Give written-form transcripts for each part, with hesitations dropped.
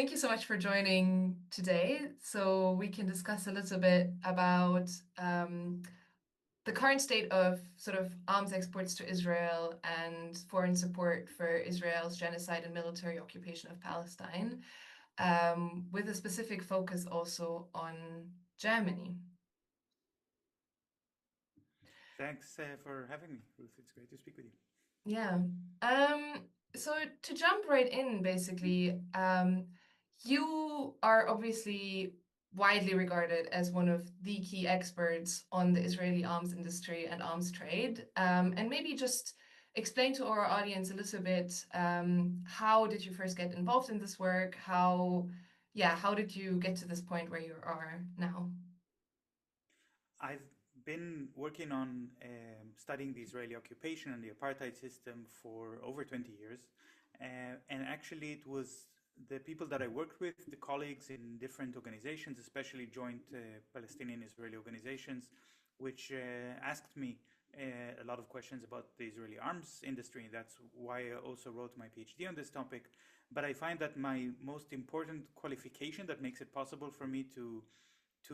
Thank you so much for joining today so we can discuss a little bit about the current state of sort of arms exports to Israel and foreign support for Israel's genocide and military occupation of Palestine, with a specific focus also on Germany. Thanks for having me, Ruth. It's great to speak with you. Yeah. Um, so to jump right in, basically, you are obviously widely regarded as one of the key experts on the Israeli arms industry and arms trade. And maybe just explain to our audience a little bit, how did you first get involved in this work? How did you get to this point where you are now? I've been working on studying the Israeli occupation and the apartheid system for over 20 years. And actually, it was the people that I worked with, the colleagues in different organizations, especially joint Palestinian Israeli organizations, which asked me a lot of questions about the Israeli arms industry. That's why I also wrote my PhD on this topic. But I find that my most important qualification that makes it possible for me to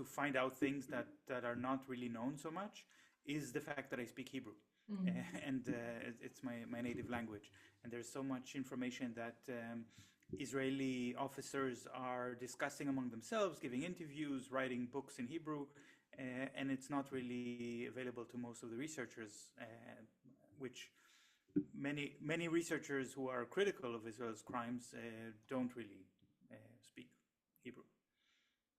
find out things that are not really known so much is the fact that I speak Hebrew. Mm. And it's my native language. And there's so much information that Israeli officers are discussing among themselves, giving interviews, writing books in Hebrew, and it's not really available to most of the researchers, which many researchers who are critical of Israel's crimes don't really speak Hebrew.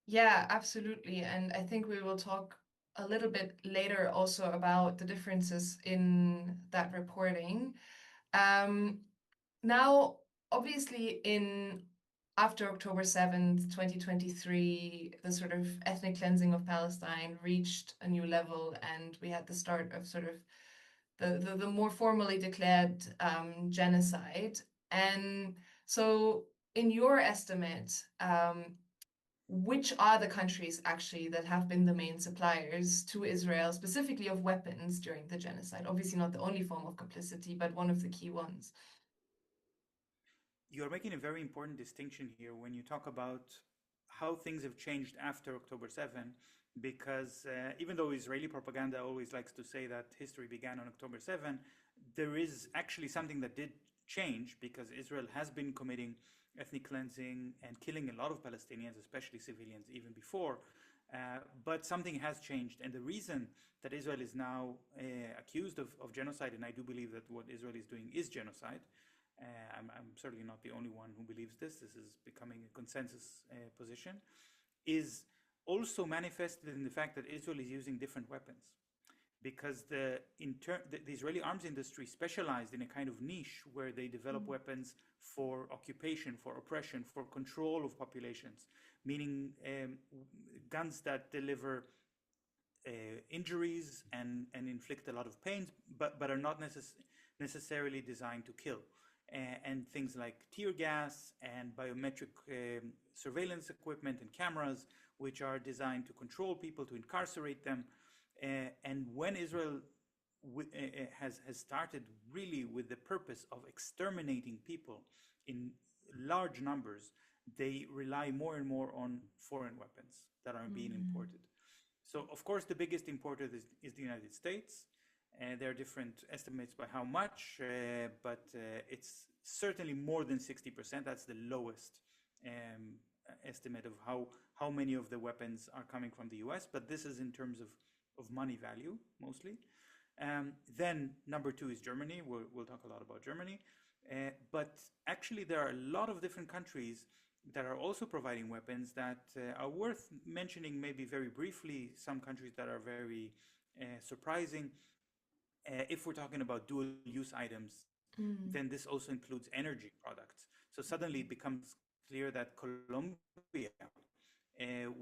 Yeah, absolutely. And I think we will talk a little bit later also about the differences in that reporting. Um, Now, obviously, in after October 7th, 2023, the sort of ethnic cleansing of Palestine reached a new level, and we had the start of sort of the more formally declared genocide. And so, in your estimate, which are the countries actually that have been the main suppliers to Israel, specifically of weapons during the genocide? Obviously, not the only form of complicity, but one of the key ones. You're making a very important distinction here when you talk about how things have changed after October 7, because even though Israeli propaganda always likes to say that history began on October 7, there is actually something that did change because Israel has been committing ethnic cleansing and killing a lot of Palestinians, especially civilians, even before. But something has changed. And the reason that Israel is now accused of genocide, and I do believe that what Israel is doing is genocide, I'm certainly not the only one who believes this. This is becoming a consensus position. Is also manifested in the fact that Israel is using different weapons because the Israeli arms industry specialized in a kind of niche where they develop weapons for occupation, for oppression, for control of populations, meaning guns that deliver injuries and inflict a lot of pain, but are not necessarily designed to kill. And things like tear gas and biometric surveillance equipment and cameras, which are designed to control people, to incarcerate them. And when Israel has started really with the purpose of exterminating people in large numbers, they rely more and more on foreign weapons that are being Mm. imported. So, of course, the biggest importer is the United States. There are different estimates by how much, but it's certainly more than 60%. That's the lowest um, estimate of how many of the weapons are coming from the US, but this is in terms of money value mostly. Then number two is Germany. We'll talk a lot about Germany. But actually, there are a lot of different countries that are also providing weapons that are worth mentioning, maybe very briefly. Some countries that are very surprising. If we're talking about dual use items, Mm. then this also includes energy products. So suddenly it becomes clear that Colombia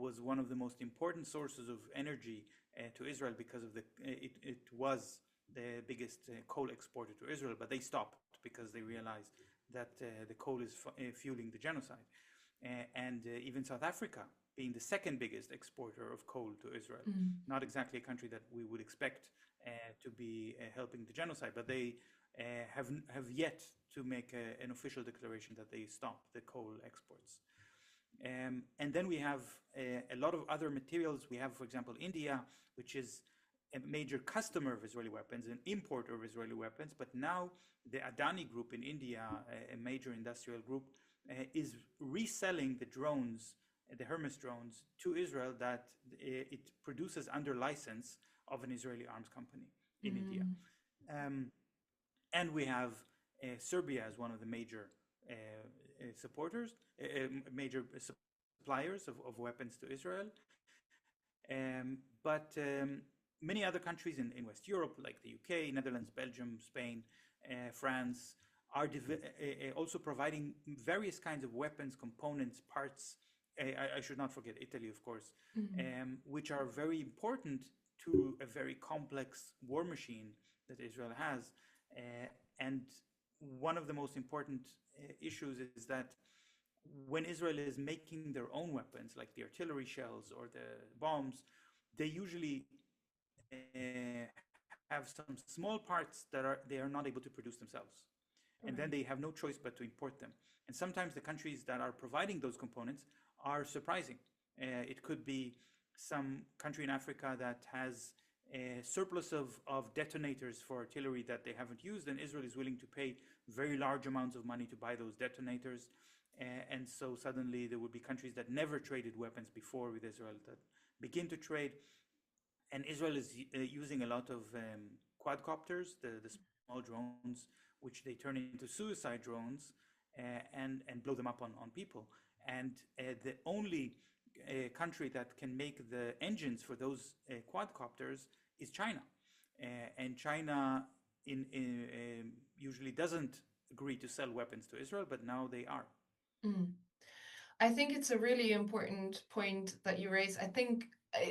was one of the most important sources of energy to Israel because it was the biggest coal exporter to Israel, but they stopped because they realized that the coal is fueling the genocide. And even South Africa being the second biggest exporter of coal to Israel, Mm. not exactly a country that we would expect to be helping the genocide, but they have yet to make an official declaration that they stop the coal exports. And then we have a lot of other materials. We have, for example, India, which is a major customer of Israeli weapons, an importer of Israeli weapons. But now the Adani Group in India, a major industrial group, is reselling the drones, the Hermes drones, to Israel that it produces under license of an Israeli arms company in India. Mm. Um, and we have Serbia as one of the major supporters, major suppliers of weapons to Israel. But many other countries in West Europe, like the UK, Netherlands, Belgium, Spain, France, are also providing various kinds of weapons, components, parts. I should not forget Italy, of course, Mm. which are very important to a very complex war machine that Israel has. And one of the most important issues is that when Israel is making their own weapons, like the artillery shells or the bombs, they usually have some small parts that they are not able to produce themselves, and then Right. they have no choice but to import them. And sometimes the countries that are providing those components are surprising. It could be some country in Africa that has a surplus of detonators for artillery that they haven't used, and Israel is willing to pay very large amounts of money to buy those detonators. And so suddenly there would be countries that never traded weapons before with Israel that begin to trade. And Israel is using a lot of quadcopters, the small drones, which they turn into suicide drones and blow them up on people. And the only country that can make the engines for those quadcopters is China. And China usually doesn't agree to sell weapons to Israel, but now they are. Mm. I think it's a really important point that you raise. I think,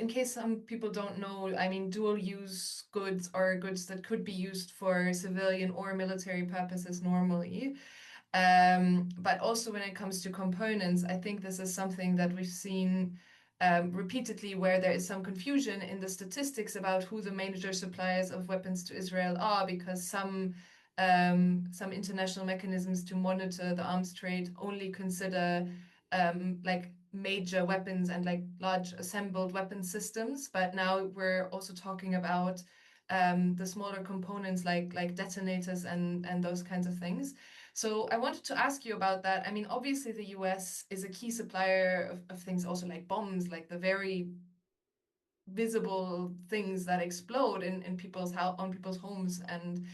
in case some people don't know, I mean, dual use goods are goods that could be used for civilian or military purposes normally. But also when it comes to components, I think this is something that we've seen repeatedly, where there is some confusion in the statistics about who the major suppliers of weapons to Israel are, because some international mechanisms to monitor the arms trade only consider like major weapons and like large assembled weapon systems. But now we're also talking about the smaller components like detonators and those kinds of things. So I wanted to ask you about that. I mean, obviously the US is a key supplier of things also like bombs, like the very visible things that explode in on people's homes. And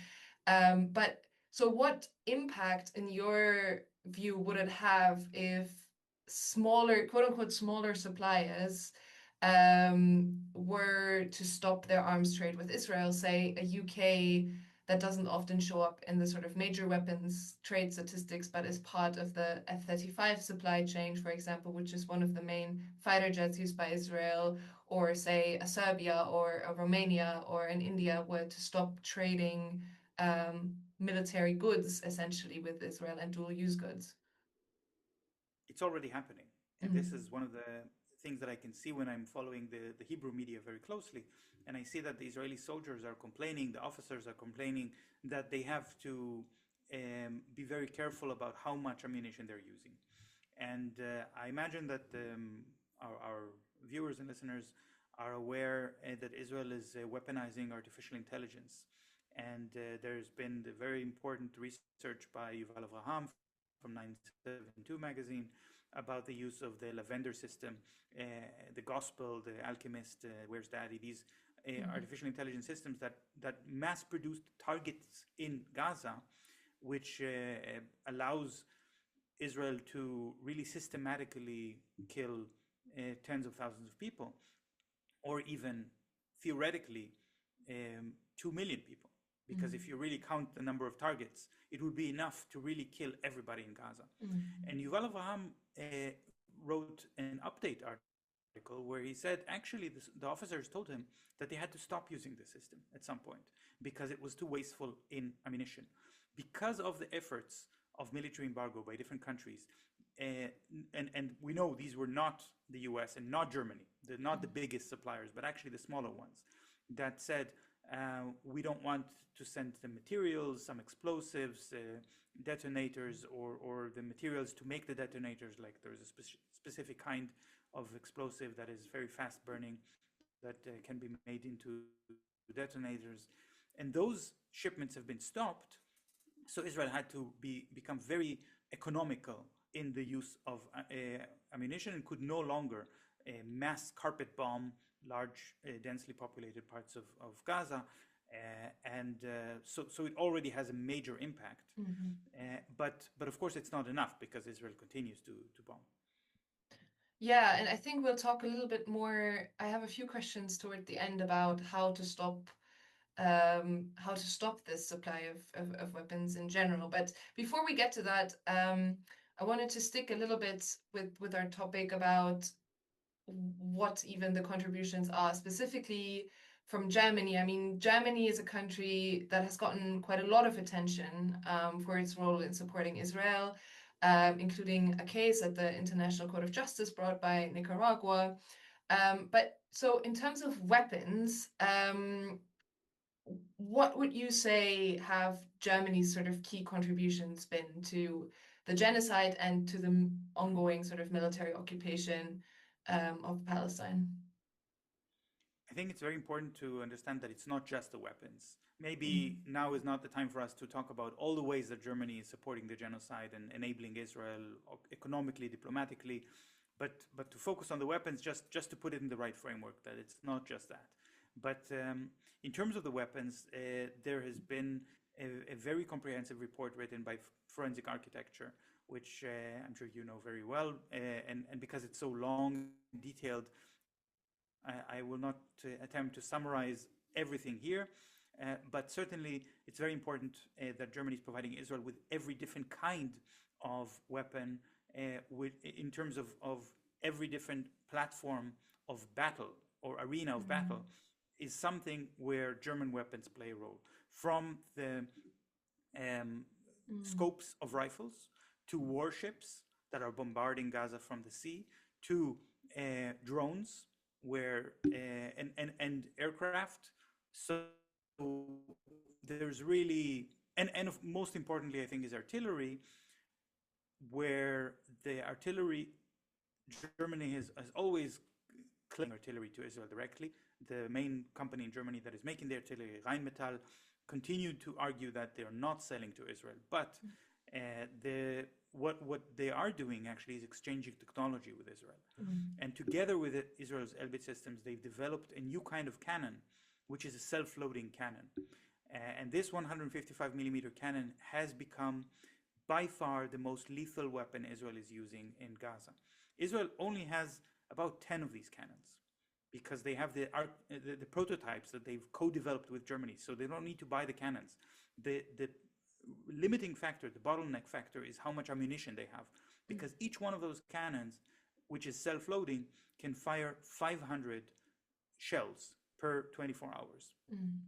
but so what impact in your view would it have if smaller, quote unquote, smaller suppliers were to stop their arms trade with Israel, say a UK that doesn't often show up in the sort of major weapons trade statistics, but is part of the F-35 supply chain, for example, which is one of the main fighter jets used by Israel, or say a Serbia or a Romania or an India were to stop trading military goods essentially with Israel and dual use goods. It's already happening. And this Mm. is one of the things that I can see when I'm following the Hebrew media very closely. And I see that the Israeli soldiers are complaining, the officers are complaining that they have to be very careful about how much ammunition they're using. And I imagine that our viewers and listeners are aware that Israel is weaponizing artificial intelligence. And there's been the very important research by Yuval Avraham from 972 magazine about the use of the lavender system, the gospel, the alchemist, where's daddy, these Mm. artificial intelligence systems that mass produced targets in Gaza, which allows Israel to really systematically kill tens of thousands of people, or even theoretically 2 million people. Because if Mm. you really count the number of targets, it would be enough to really kill everybody in Gaza. Mm. And Yuval Avraham wrote an update article where he said actually the officers told him that they had to stop using the system at some point because it was too wasteful in ammunition. Because of the efforts of military embargo by different countries, and we know these were not the US and not Germany, they're not the biggest suppliers, but actually the smaller ones, that said, we don't want to send the materials, some explosives, detonators or the materials to make the detonators. Like there's a specific kind of explosive that is very fast burning that can be made into detonators. And those shipments have been stopped. So Israel had to become very economical in the use of ammunition and could no longer mass carpet bomb large, densely populated parts of Gaza. So it already has a major impact. Mhm. But of course, it's not enough because Israel continues to bomb. Yeah, and I think we'll talk a little bit more. I have a few questions toward the end about how to stop this supply of weapons in general. But before we get to that, I wanted to stick a little bit with our topic about what even the contributions are, specifically from Germany. I mean, Germany is a country that has gotten quite a lot of attention for its role in supporting Israel, including a case at the International Court of Justice brought by Nicaragua. But so, in terms of weapons, what would you say have Germany's sort of key contributions been to the genocide and to the ongoing sort of military occupation of Palestine? I think it's very important to understand that it's not just the weapons. Maybe Mm. now is not the time for us to talk about all the ways that Germany is supporting the genocide and enabling Israel economically, diplomatically, but to focus on the weapons, just to put it in the right framework, that it's not just that. But in terms of the weapons, there has been a very comprehensive report written by Forensic Architecture, which I'm sure you know very well, and because it's so long and detailed, I will not attempt to summarize everything here, but certainly it's very important that Germany is providing Israel with every different kind of weapon, in terms of every different platform of battle or arena of battle, Mm. is something where German weapons play a role. From the um, Mm. scopes of rifles to warships that are bombarding Gaza from the sea to drones where and aircraft. So there's really most importantly, I think, is artillery, where the artillery Germany has always claimed artillery to Israel directly. The main company in Germany that is making the artillery, Rheinmetall, continued to argue that they are not selling to Israel. But what they are doing actually is exchanging technology with Israel. Mm. And together with Israel's Elbit systems, they've developed a new kind of cannon, which is a self-loading cannon. And this 155 millimeter cannon has become by far the most lethal weapon Israel is using in Gaza. Israel only has about 10 of these cannons because they have the prototypes that they've co-developed with Germany, so they don't need to buy the cannons. The limiting factor, the bottleneck factor, is how much ammunition they have, because each one of those cannons, which is self-loading, can fire 500 shells per 24 hours. Mm.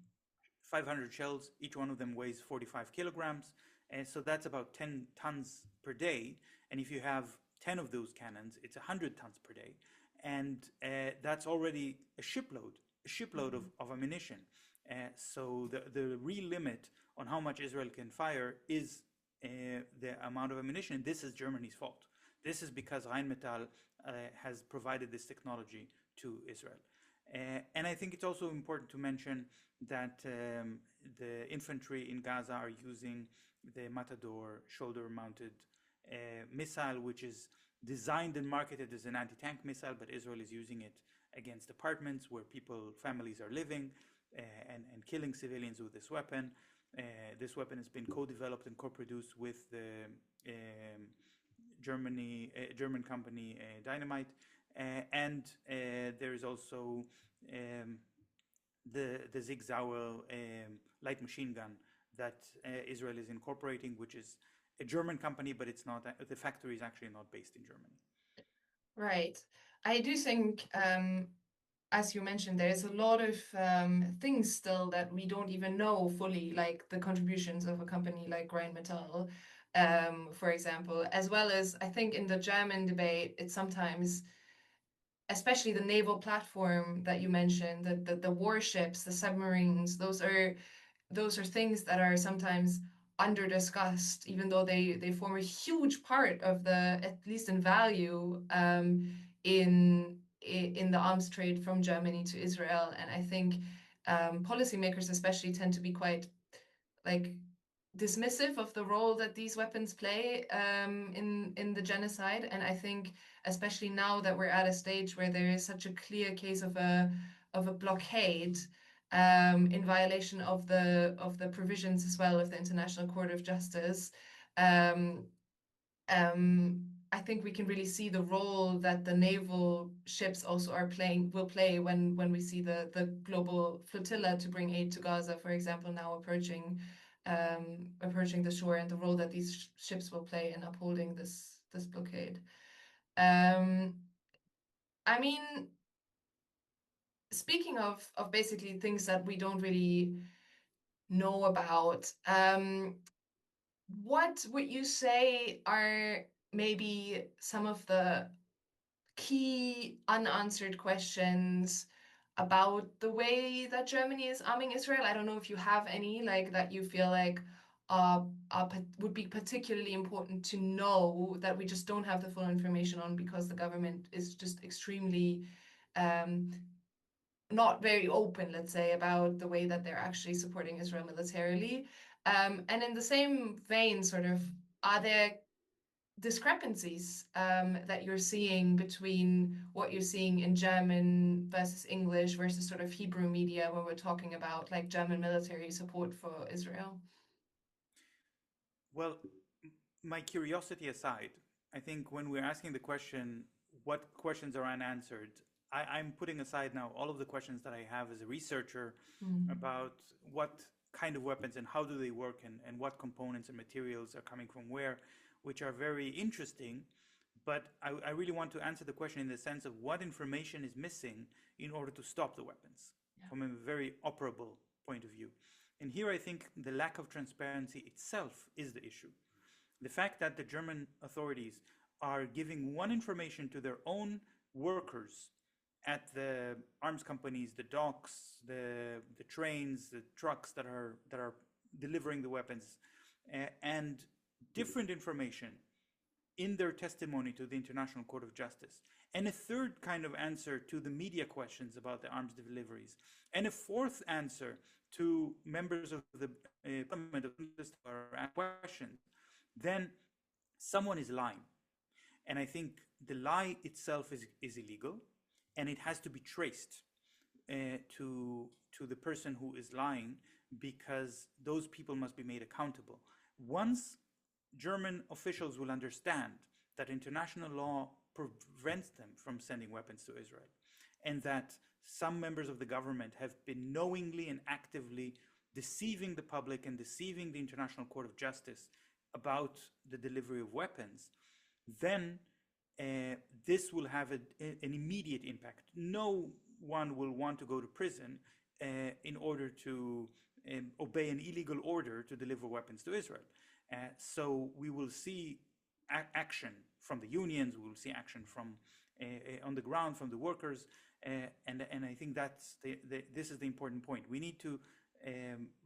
500 shells, each one of them weighs 45 kilograms, and so that's about 10 tons per day. And if you have 10 of those cannons, it's 100 tons per day, and that's already a shipload of ammunition. So the real limit on how much Israel can fire is the amount of ammunition. This is Germany's fault. This is because Rheinmetall has provided this technology to Israel. And I think it's also important to mention that the infantry in Gaza are using the Matador shoulder-mounted missile, which is designed and marketed as an anti-tank missile, but Israel is using it against apartments where families are living, and killing civilians with this weapon. This weapon has been co-developed and co-produced with the German company Dynamite, and there is also um, the Sig Sauer light machine gun that Israel is incorporating, which is a German company, but it's not. The factory is actually not based in Germany. Right. I do think, as you mentioned, there's a lot of things still that we don't even know fully, like the contributions of a company like Rheinmetall, for example, as well as I think in the German debate, it's sometimes, especially the naval platform that you mentioned, the warships, the submarines, those are things that are sometimes under discussed, even though they form a huge part of the, at least in value, in the arms trade from Germany to Israel. And I think policymakers especially tend to be quite like dismissive of the role that these weapons play in the genocide. And I think especially now that we're at a stage where there is such a clear case of a blockade in violation of the provisions as well of the International Court of Justice. Um, I think we can really see the role that the naval ships also will play when we see the global flotilla to bring aid to Gaza, for example, now approaching the shore, and the role that these ships will play in upholding this blockade. Um, I mean, speaking of basically things that we don't really know about, what would you say are maybe some of the key unanswered questions about the way that Germany is arming Israel? I don't know if you have any like that you feel like would be particularly important to know that we just don't have the full information on because the government is just extremely um, not very open, let's say, about the way that they're actually supporting Israel militarily. And in the same vein, sort of, are there discrepancies that you're seeing between what you're seeing in German versus English versus sort of Hebrew media when we're talking about like German military support for Israel? Well, my curiosity aside, I think when we're asking the question, what questions are unanswered, I'm putting aside now all of the questions that I have as a researcher Mm. about what kind of weapons and how do they work, and what components and materials are coming from where, which are very interesting. But I really want to answer the question in the sense of what information is missing in order to stop the weapons Yeah. from a very operable point of view. And here I think the lack of transparency itself is the issue. The fact that the German authorities are giving one information to their own workers at the arms companies, the docks, the trains, the trucks that are delivering the weapons, and different information in their testimony to the International Court of Justice, and a third kind of answer to the media questions about the arms deliveries, and a fourth answer to members of the parliament of who are asked questions, then someone is lying. And I think the lie itself is illegal, and it has to be traced to the person who is lying, because those people must be made accountable. Once German officials will understand that international law prevents them from sending weapons to Israel, and that some members of the government have been knowingly and actively deceiving the public and deceiving the International Court of Justice about the delivery of weapons, then this will have an immediate impact. No one will want to go to prison in order to obey an illegal order to deliver weapons to Israel. So we will see action from the unions, we will see action from on the ground from the workers, and I think this is the important point. We need to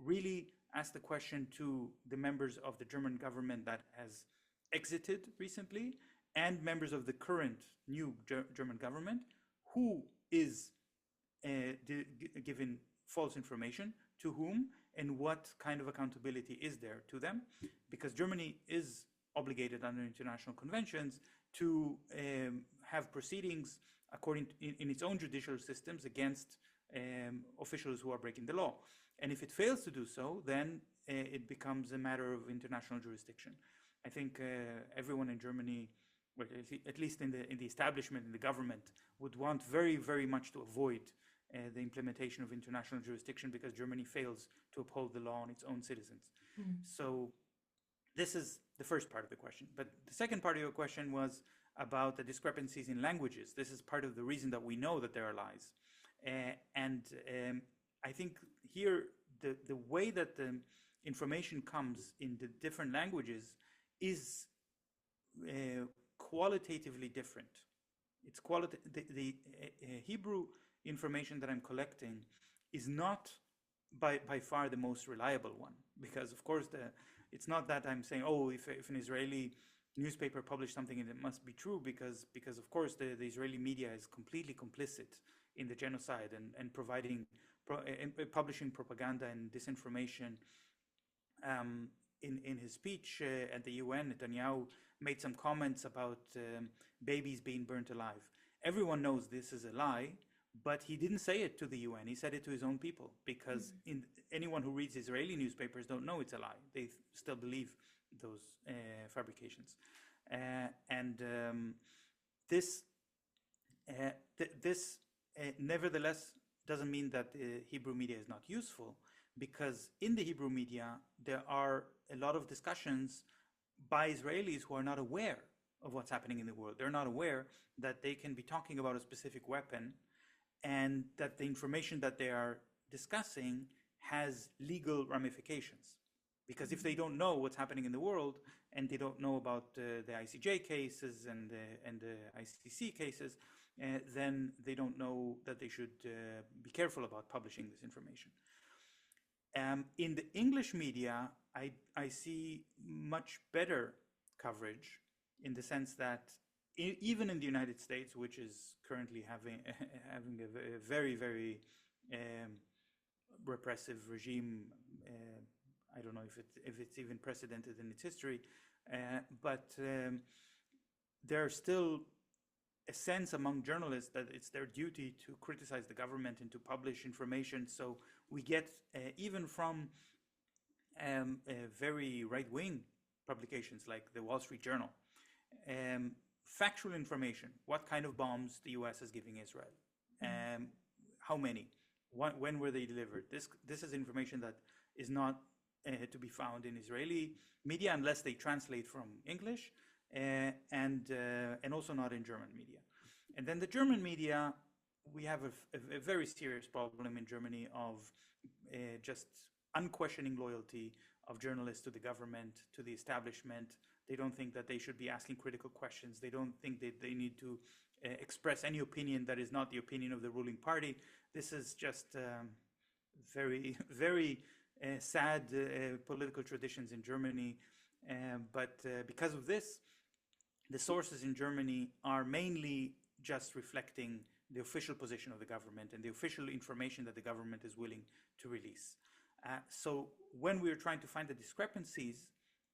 really ask the question to the members of the German government that has exited recently, and members of the current new German government, who is given false information to whom, and what kind of accountability is there to them, because Germany is obligated under international conventions to have proceedings according to, in its own judicial systems against officials who are breaking the law. And if it fails to do so, then it becomes a matter of international jurisdiction. I think everyone in Germany, well, at least in the establishment, in the government, would want very, very much to avoid the implementation of international jurisdiction, because Germany fails to uphold the law on its own citizens. Mm. So this is the first part of the question. But the second part of your question was about the discrepancies in languages. This is part of the reason that we know that there are lies. And I think here the way that the information comes in the different languages is qualitatively different. It's the Hebrew information that I'm collecting is not by far the most reliable one, because of course It's not that I'm saying, oh, if an Israeli newspaper published something and it must be true, because of course the Israeli media is completely complicit in the genocide and providing publishing propaganda and disinformation. In his speech at the UN, Netanyahu made some comments about babies being burnt alive. Everyone knows this is a lie, but he didn't say it to the UN. He said it to his own people because anyone who reads Israeli newspapers don't know it's a lie. They still believe those fabrications, and this this nevertheless doesn't mean that Hebrew media is not useful, because in the Hebrew media there are a lot of discussions by Israelis who are not aware of what's happening in the world. They're not aware that they can be talking about a specific weapon and that the information that they are discussing has legal ramifications. Because if they don't know what's happening in the world and they don't know about the ICJ cases and the ICC cases, then they don't know that they should be careful about publishing this information. In the English media, I see much better coverage, in the sense that even in the United States, which is currently having a very, very repressive regime. I don't know if it's even precedented in its history, but there's still a sense among journalists that it's their duty to criticize the government and to publish information. So we get, even from very right-wing publications like the Wall Street Journal, factual information. What kind of bombs the US is giving Israel? How many? When were they delivered? This is information that is not to be found in Israeli media unless they translate from English, and also not in German media. And then the German media, we have a very serious problem in Germany of just unquestioning loyalty of journalists to the government, to the establishment. They don't think that they should be asking critical questions. They don't think that they need to express any opinion that is not the opinion of the ruling party. This is just very, very sad political traditions in Germany. But because of this, the sources in Germany are mainly just reflecting the official position of the government and the official information that the government is willing to release. So when we're trying to find the discrepancies,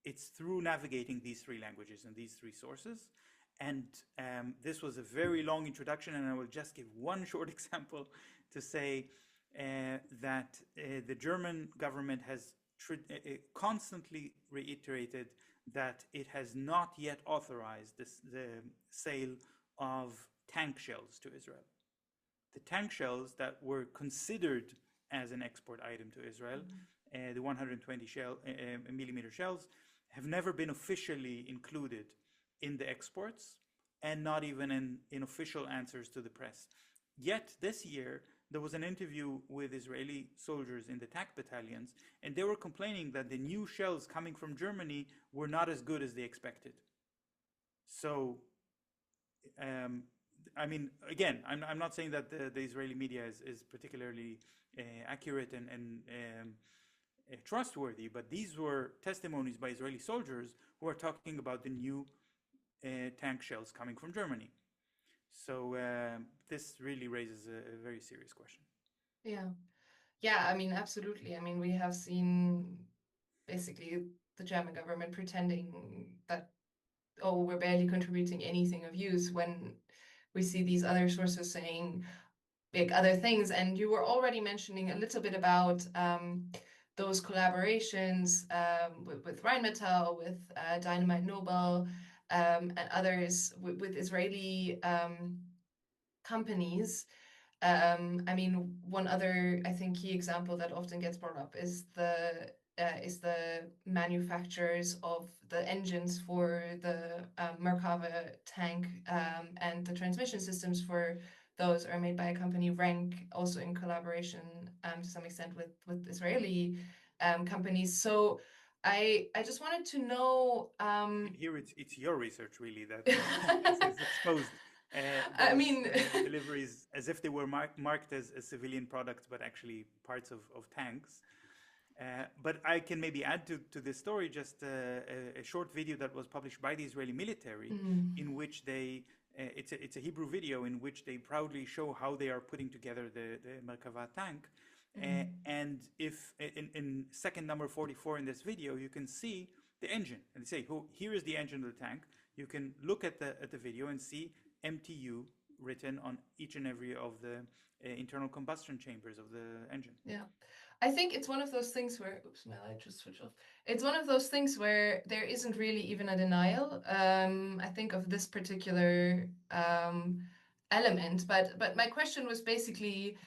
it's through navigating these three languages and these three sources. And this was a very long introduction, and I will just give one short example to say that the German government has constantly reiterated that it has not yet authorized the sale of tank shells to Israel. The tank shells that were considered as an export item to Israel, the 120 millimeter shells, have never been officially included in the exports, and not even in official answers to the press. Yet this year, there was an interview with Israeli soldiers in the tank battalions, and they were complaining that the new shells coming from Germany were not as good as they expected. So, I mean, again, I'm not saying that the Israeli media is particularly accurate and trustworthy, but these were testimonies by Israeli soldiers who are talking about the new tank shells coming from Germany. So this really raises a very serious question. Yeah. Yeah, I mean, absolutely. I mean, we have seen basically the German government pretending that, oh, we're barely contributing anything of use, when we see these other sources saying big other things. And you were already mentioning a little bit about those collaborations with Rheinmetall, with Dynamite Nobel, and others with Israeli companies. I mean, one other, I think, key example that often gets brought up is the manufacturers of the engines for the Merkava tank, and the transmission systems for those are made by a company, Rank, also in collaboration to some extent with Israeli companies. So I just wanted to know. Here it's your research really that has exposed I those mean, deliveries as if they were marked as civilian products, but actually parts of tanks. But I can maybe add to this story just a short video that was published by the Israeli military, Mm, in which it's a Hebrew video in which they proudly show how they are putting together the Merkava tank. mm, And if in second number 44 in this video, you can see the engine, and they say, "Oh, here is the engine of the tank." You can look at the video and see MTU written on each and every of the internal combustion chambers of the engine. yeah. I think it's one of those things where, oops, my light just switched off. It's one of those things where there isn't really even a denial, I think, of this particular element. But my question was basically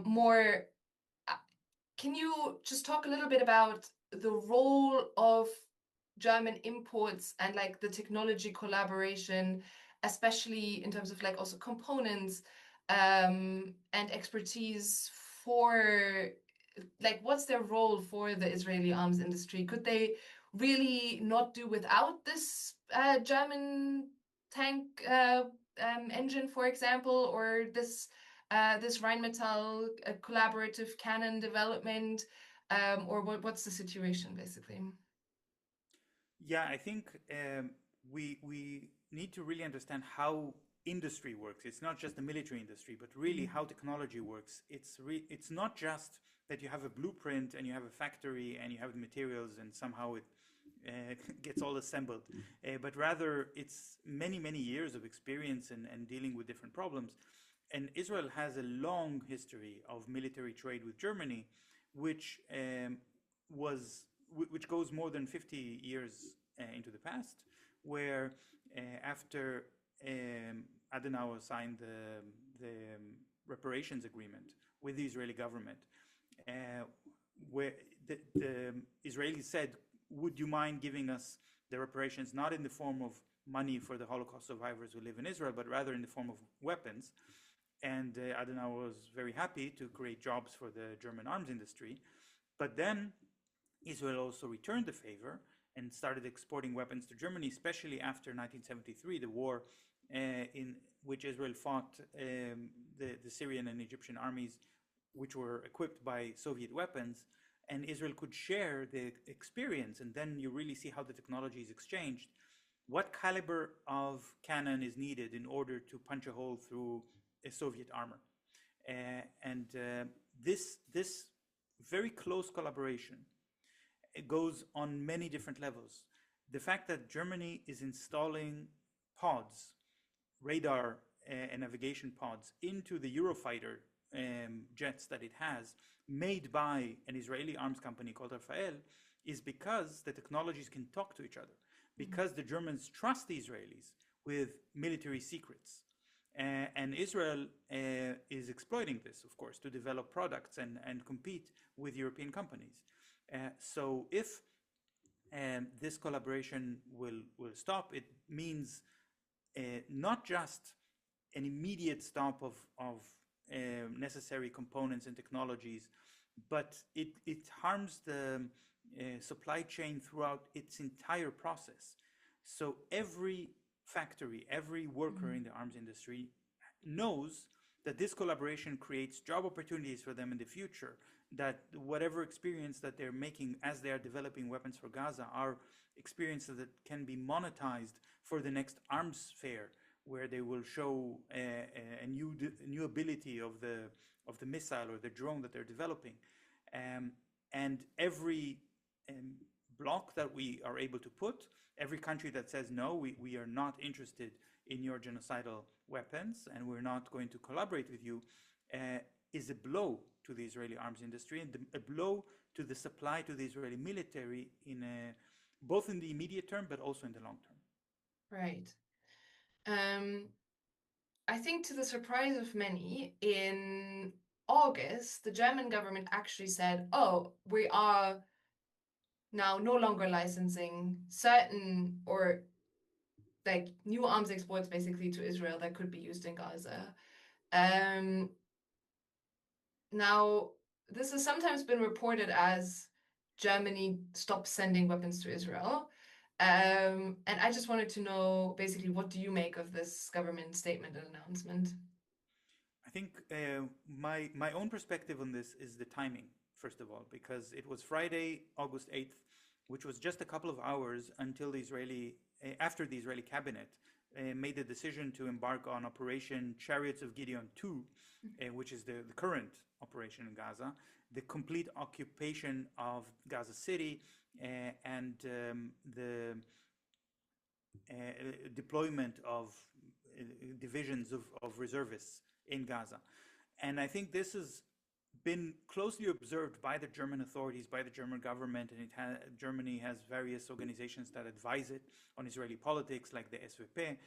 more, uh, can you just talk a little bit about the role of German imports and like the technology collaboration, especially in terms of like also components and expertise for like what's their role for the Israeli arms industry? Could they really not do without this German tank engine, for example, or this Rheinmetall collaborative cannon development, or what's the situation basically? Yeah, I think we need to really understand how industry works. It's not just the military industry, but really Mm, how technology works. It's not just that you have a blueprint and you have a factory and you have the materials and somehow it gets all assembled, but rather it's many years of experience and dealing with different problems. And Israel has a long history of military trade with Germany, which was which goes more than 50 years into the past, where after Adenauer signed the reparations agreement with the Israeli government, uh, where the Israelis said, "Would you mind giving us the reparations not in the form of money for the Holocaust survivors who live in Israel, but rather in the form of weapons?" And Adenauer was very happy to create jobs for the German arms industry. But then Israel also returned the favor and started exporting weapons to Germany, especially after 1973, the war in which Israel fought the Syrian and Egyptian armies, which were equipped by Soviet weapons. And Israel could share the experience, and then you really see how the technology is exchanged. What caliber of cannon is needed in order to punch a hole through a Soviet armor? And this very close collaboration, it goes on many different levels. The fact that Germany is installing pods, radar and navigation pods into the Eurofighter jets that it has, made by an Israeli arms company called Rafael, is because the technologies can talk to each other, because the Germans trust the Israelis with military secrets. And Israel is exploiting this, of course, to develop products and compete with European companies. So if this collaboration will stop, it means not just an immediate stop of necessary components and technologies, but it harms the supply chain throughout its entire process. So every factory, every worker in mm, the arms industry knows that this collaboration creates job opportunities for them in the future, that whatever experience that they're making as they are developing weapons for Gaza are experiences that can be monetized for the next arms fair, where they will show a new ability of the missile or the drone that they're developing. Um, and every um, block that we are able to put, every country that says, no, we are not interested in your genocidal weapons and we're not going to collaborate with you, uh, is a blow to the Israeli arms industry and a blow to the supply to the Israeli military both in the immediate term but also in the long term. right. Um, I think to the surprise of many, in August, the German government actually said, oh, we are now no longer licensing certain or like new arms exports basically to Israel that could be used in Gaza. Um, Now, this has sometimes been reported as Germany stopped sending weapons to Israel. And I just wanted to know basically what do you make of this government statement and announcement? I think my own perspective on this is the timing. first of all, because it was Friday, August 8th, which was just a couple of hours until after the Israeli cabinet made the decision to embark on Operation Chariots of Gideon 2, which is the current operation in Gaza, the complete occupation of Gaza City, and the deployment of divisions of reservists in Gaza. And I think this has been closely observed by the German authorities, by the German government, and Germany has various organizations that advise it on Israeli politics, like the SVP,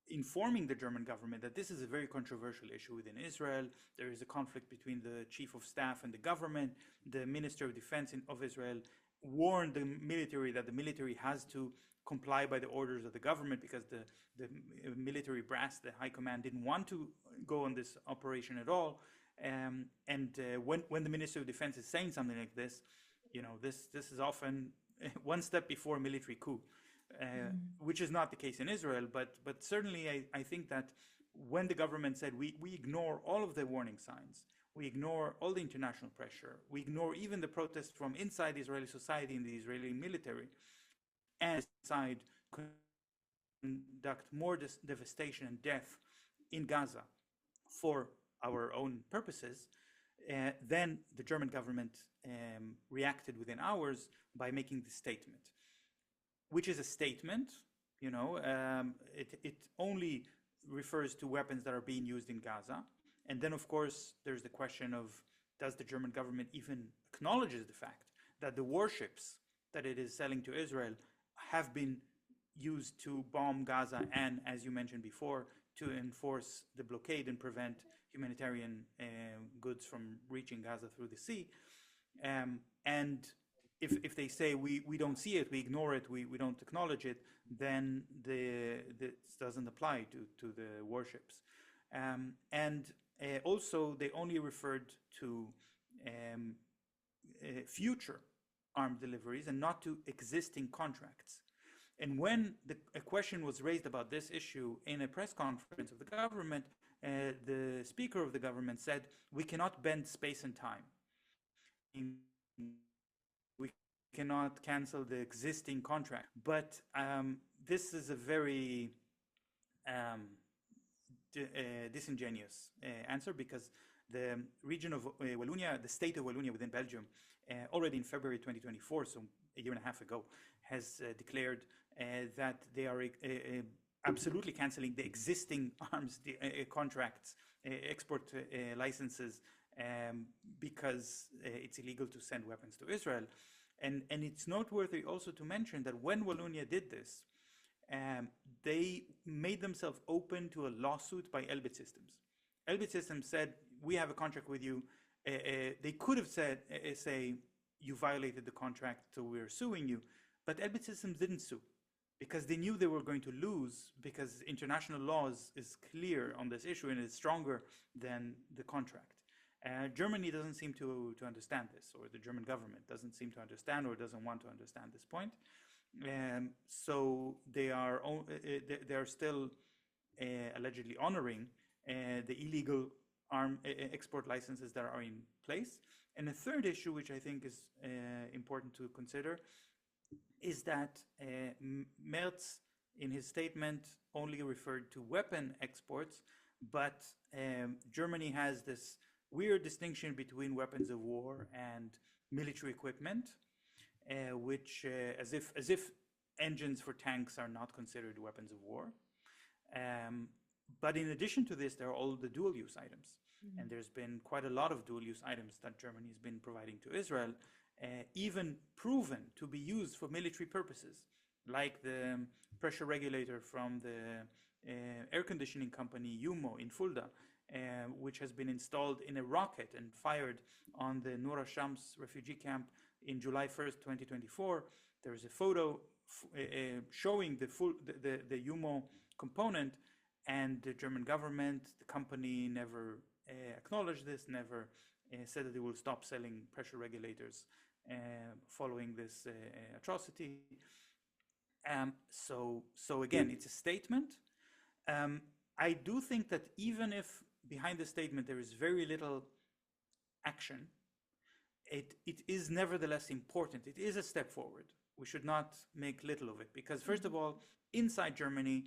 informing the German government that this is a very controversial issue within Israel. There is a conflict between the chief of staff and the government. The Minister of Defense of Israel warned the military that the military has to comply by the orders of the government, because the military brass, the high command, didn't want to go on this operation at all. When the Minister of Defense is saying something like this, this is often one step before a military coup, which is not the case in Israel. But certainly I think that when the government said we ignore all of the warning signs, we ignore all the international pressure, we ignore even the protests from inside the Israeli society and the Israeli military, and decide to conduct more devastation and death in Gaza for our own purposes, then the German government reacted within hours by making this statement, which is a statement. It only refers to weapons that are being used in Gaza. And then, of course, there's the question of, does the German government even acknowledges the fact that the warships that it is selling to Israel have been used to bomb Gaza and, as you mentioned before, to enforce the blockade and prevent humanitarian goods from reaching Gaza through the sea. And if they say we don't see it, we ignore it, we don't acknowledge it, then this doesn't apply to the warships. Also, they only referred to future armed deliveries and not to existing contracts. And when a question was raised about this issue in a press conference of the government, the speaker of the government said, we cannot bend space and time. We cannot cancel the existing contract. But this is a very disingenuous answer, because the region of Wallonia, the state of Wallonia within Belgium, already in February 2024, so a year and a half ago, has declared that they are absolutely canceling the existing arms contracts, export licenses, because it's illegal to send weapons to Israel. And it's noteworthy also to mention that when Wallonia did this, they made themselves open to a lawsuit by Elbit Systems. Elbit Systems said, we have a contract with you. They could have said, say, you violated the contract, so we're suing you. But Elbit Systems didn't sue, because they knew they were going to lose, because international law is clear on this issue and is stronger than the contract. Germany doesn't seem to understand this, or the German government doesn't seem to understand or doesn't want to understand this point. So they are still allegedly honoring the illegal arm export licenses that are in place. And a third issue, which I think is important to consider, is that Merz, in his statement, only referred to weapon exports, but Germany has this weird distinction between weapons of war and military equipment, which, as if engines for tanks are not considered weapons of war. But in addition to this, there are all the dual-use items. Mm-hmm. And there's been quite a lot of dual-use items that Germany has been providing to Israel, even proven to be used for military purposes, like the pressure regulator from the air conditioning company Yumo in Fulda, which has been installed in a rocket and fired on the Nur Shams refugee camp in July 1st, 2024. There is a photo showing the Yumo component, and the German government, the company, never acknowledged this, never said that they will stop selling pressure regulators following this atrocity. So again, it's a statement. I do think that even if behind the statement there is very little action, it is nevertheless important. It is a step forward. We should not make little of it because, first of all, inside Germany,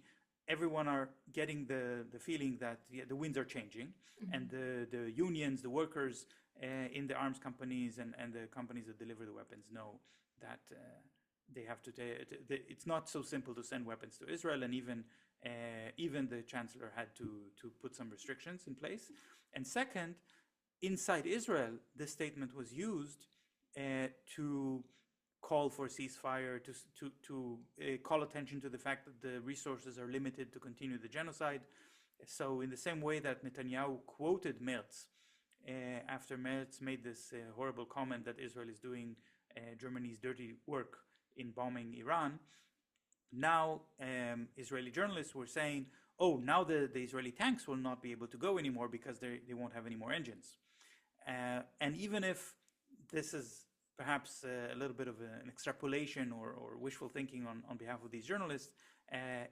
everyone are getting the feeling that the winds are changing, and Mhm. the unions, the workers in the arms companies and the companies that deliver the weapons know that they have to. It's not so simple to send weapons to Israel, and even the chancellor had to put some restrictions in place. And second, inside Israel, this statement was used to call for ceasefire, to call attention to the fact that the resources are limited to continue the genocide. So, in the same way that Netanyahu quoted Merz after Merz made this horrible comment that Israel is doing Germany's dirty work in bombing Iran, now Israeli journalists were saying, oh, now the Israeli tanks will not be able to go anymore because they won't have any more engines. And even if this is perhaps a little bit of an extrapolation or wishful thinking on behalf of these journalists,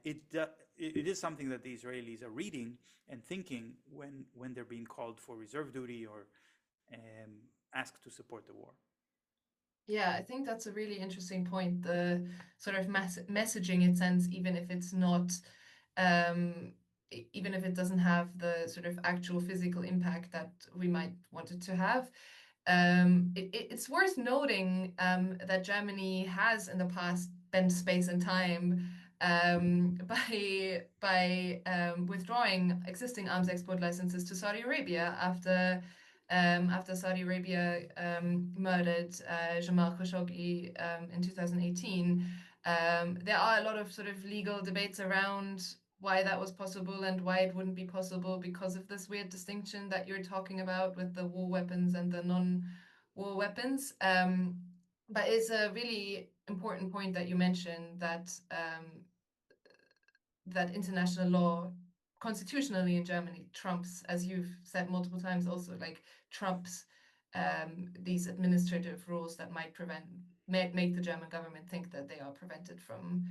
it is something that the Israelis are reading and thinking when they're being called for reserve duty or asked to support the war. Yeah, I think that's a really interesting point. The sort of messaging it sends, even if it's not, even if it doesn't have the sort of actual physical impact that we might want it to have. It's worth noting that Germany has in the past bent space and time by withdrawing existing arms export licenses to Saudi Arabia after Saudi Arabia murdered Jamal Khashoggi in 2018. There are a lot of sort of legal debates around why that was possible and why it wouldn't be possible because of this weird distinction that you're talking about with the war weapons and the non-war weapons. But it's a really important point that you mentioned that international law constitutionally in Germany trumps, as you've said multiple times, also like trumps these administrative rules that might make the German government think that they are prevented from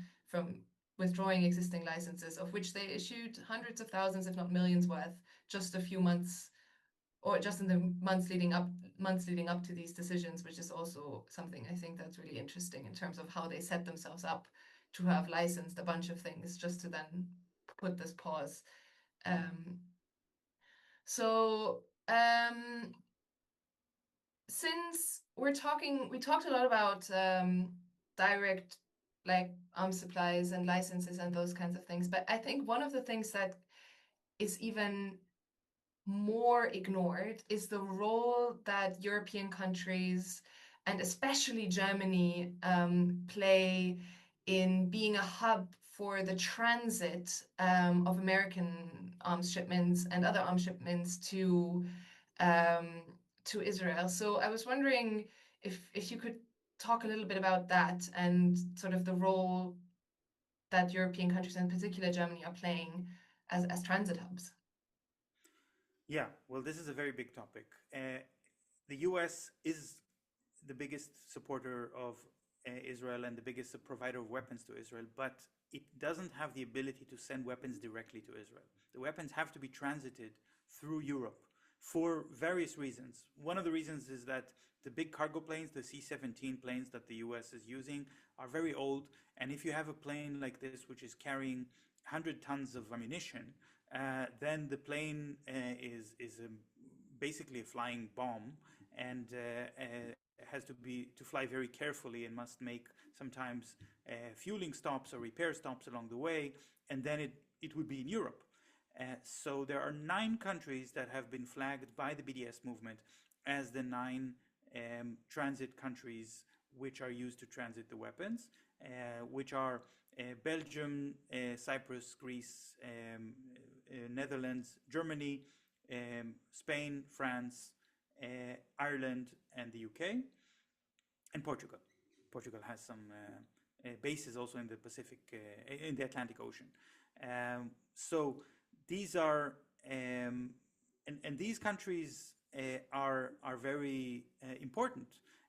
withdrawing existing licenses, of which they issued hundreds of thousands, if not millions worth, just a few months or just in the months leading up to these decisions, which is also something I think that's really interesting in terms of how they set themselves up to have licensed a bunch of things just to then put this pause. Um, so since we talked a lot about direct like arms supplies and licenses and those kinds of things, but I think one of the things that is even more ignored is the role that European countries and especially Germany play in being a hub for the transit of American arms shipments and other arms shipments um, to Israel. So I was wondering if you could talk a little bit about that and sort of the role that European countries, in particular Germany, are playing as transit hubs. Yeah, well, this is a very big topic. The US is the biggest supporter of Israel and the biggest provider of weapons to Israel, but it doesn't have the ability to send weapons directly to Israel. The weapons have to be transited through Europe for various reasons. One of the reasons is that the big cargo planes, the C-17 planes that the US is using, are very old. And if you have a plane like this, which is carrying 100 tons of ammunition, then the plane is basically a flying bomb and has to fly very carefully and must make sometimes fueling stops or repair stops along the way, and then it would be in Europe. So there are 9 countries that have been flagged by the BDS movement as the 9 transit countries which are used to transit the weapons, which are Belgium, Cyprus, Greece, Netherlands, Germany, Spain, France, Ireland, and the UK, and Portugal. Portugal has some bases also in the Pacific, in the Atlantic Ocean. So these are, and these countries are very important.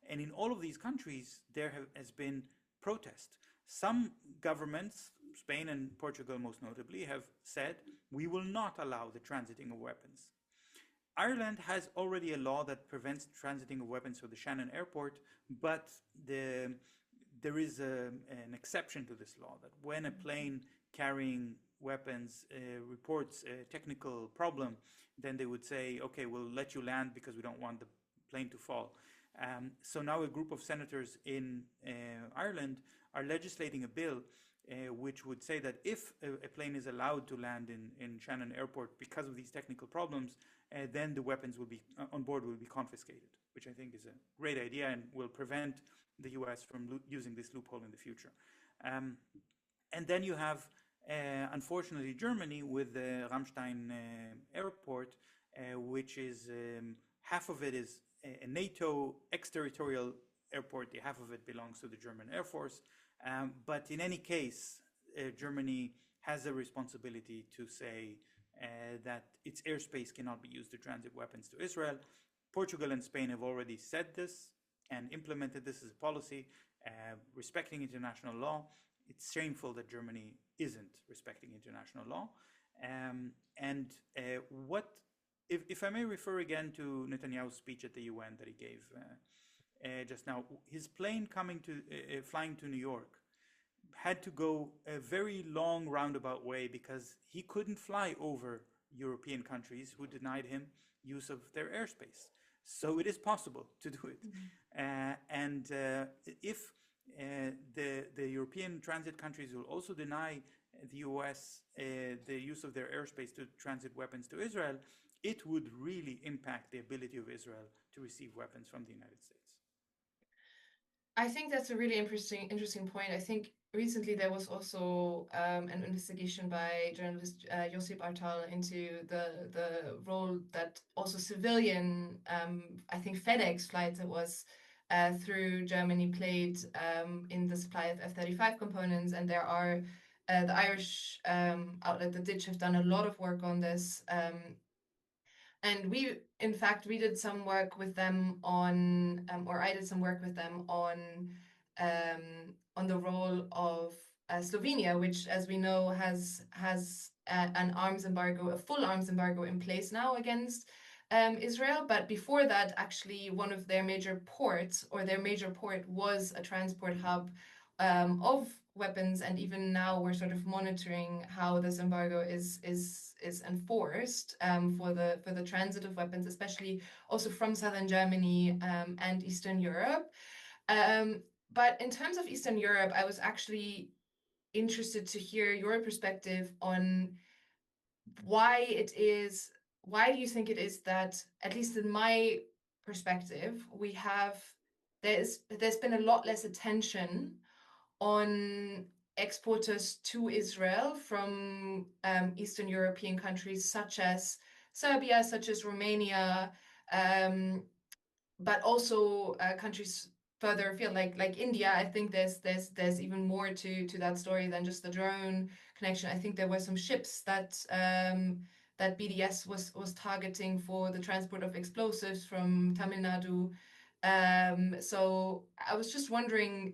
And in all of these countries, there has been protest. Some governments, Spain and Portugal most notably, have said, we will not allow the transiting of weapons. Ireland has already a law that prevents transiting of weapons through the Shannon airport, but the, there is an exception to this law that when a plane carrying weapons reports a technical problem, then they would say, okay, we'll let you land because we don't want the plane to fall. So now a group of senators in Ireland are legislating a bill which would say that if a plane is allowed to land in Shannon Airport because of these technical problems, then the weapons will be on board will be confiscated, which I think is a great idea and will prevent the U.S. from using this loophole in the future. Um, and then you have, unfortunately, Germany with the Ramstein airport, which is half of it is a NATO exterritorial airport, the half of it belongs to the German Air Force. But in any case, Germany has a responsibility to say that its airspace cannot be used to transit weapons to Israel. Portugal and Spain have already said this and implemented this as a policy, respecting international law. It's shameful that Germany isn't respecting international law. And what, if I may refer again to Netanyahu's speech at the UN that he gave just now, his plane flying to New York had to go a very long roundabout way because he couldn't fly over European countries who denied him use of their airspace. So it is possible to do it. And if the European transit countries will also deny the US the use of their airspace to transit weapons to Israel, it would really impact the ability of Israel to receive weapons from the United States. I think that's a really interesting point. I think recently there was also an investigation by journalist Josip Artal into the role that also civilian, I think FedEx flights it was through Germany played in the supply of F-35 components, and there are the Irish outlet, the Ditch, have done a lot of work on this. And in fact, we did some work with them on, or I did some work with them on the role of Slovenia, which, as we know, has an arms embargo, a full arms embargo in place now against Israel. But before that, actually, one of their major ports, or their major port, was a transport hub of weapons, and even now we're sort of monitoring how this embargo is enforced for the transit of weapons, especially also from southern Germany and Eastern Europe. But in terms of Eastern Europe, I was actually interested to hear your perspective on why do you think it is that, at least in my perspective, there's been a lot less attention on exporters to Israel from Eastern European countries such as Serbia, such as Romania, but also countries further afield, like India. I think there's even more to that story than just the drone connection. I think there were some ships that BDS was targeting for the transport of explosives from Tamil Nadu. So I was just wondering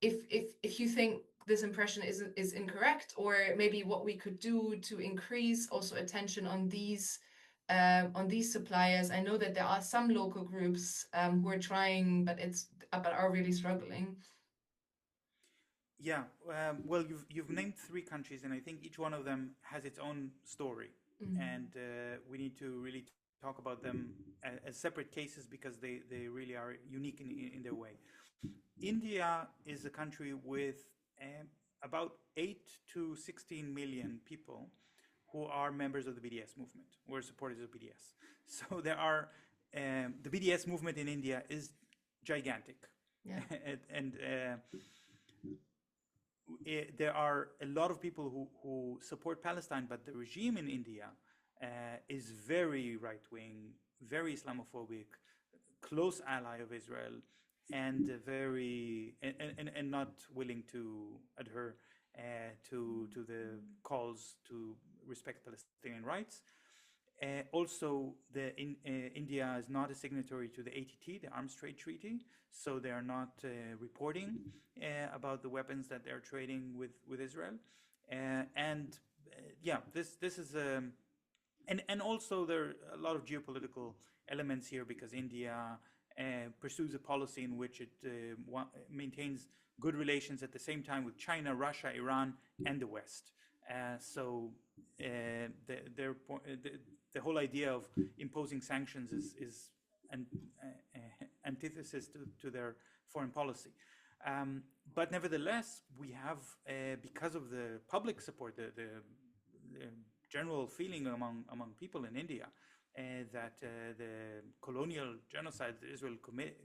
if you think this impression is incorrect, or maybe what we could do to increase also attention on these suppliers. I know that there are some local groups who are trying, but are really struggling. Yeah, well, you've named three countries, and I think each one of them has its own story, and we need to really talk about them as separate cases because they really are unique in their way. India is a country with about 8 to 16 million people who are members of the BDS movement, who are supporters of BDS. So there are the BDS movement in India is gigantic, Yeah. and there are a lot of people who support Palestine, but the regime in India is very right wing, very Islamophobic, close ally of Israel, and and not willing to adhere to the calls to respect Palestinian rights. Also, India is not a signatory to the ATT, the Arms Trade Treaty, so they are not reporting about the weapons that they're trading with Israel. And yeah, this is and also there are a lot of geopolitical elements here because India pursues a policy in which it maintains good relations at the same time with China, Russia, Iran, and the West. So the whole idea of imposing sanctions is an antithesis to their foreign policy. But nevertheless, we have, because of the public support, the general feeling among people in India, that the colonial genocide that Israel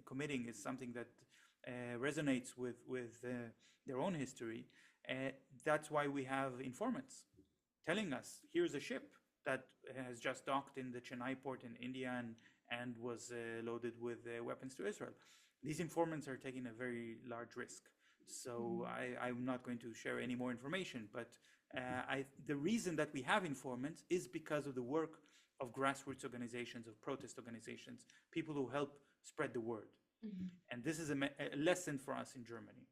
committing is something that resonates with their own history. That's why we have informants telling us, here's a ship that has just docked in the Chennai port in India and was loaded with weapons to Israel. These informants are taking a very large risk. So I'm not going to share any more information, but the reason that we have informants is because of the work of grassroots organizations, of protest organizations, people who help spread the word. And this is a lesson for us in Germany,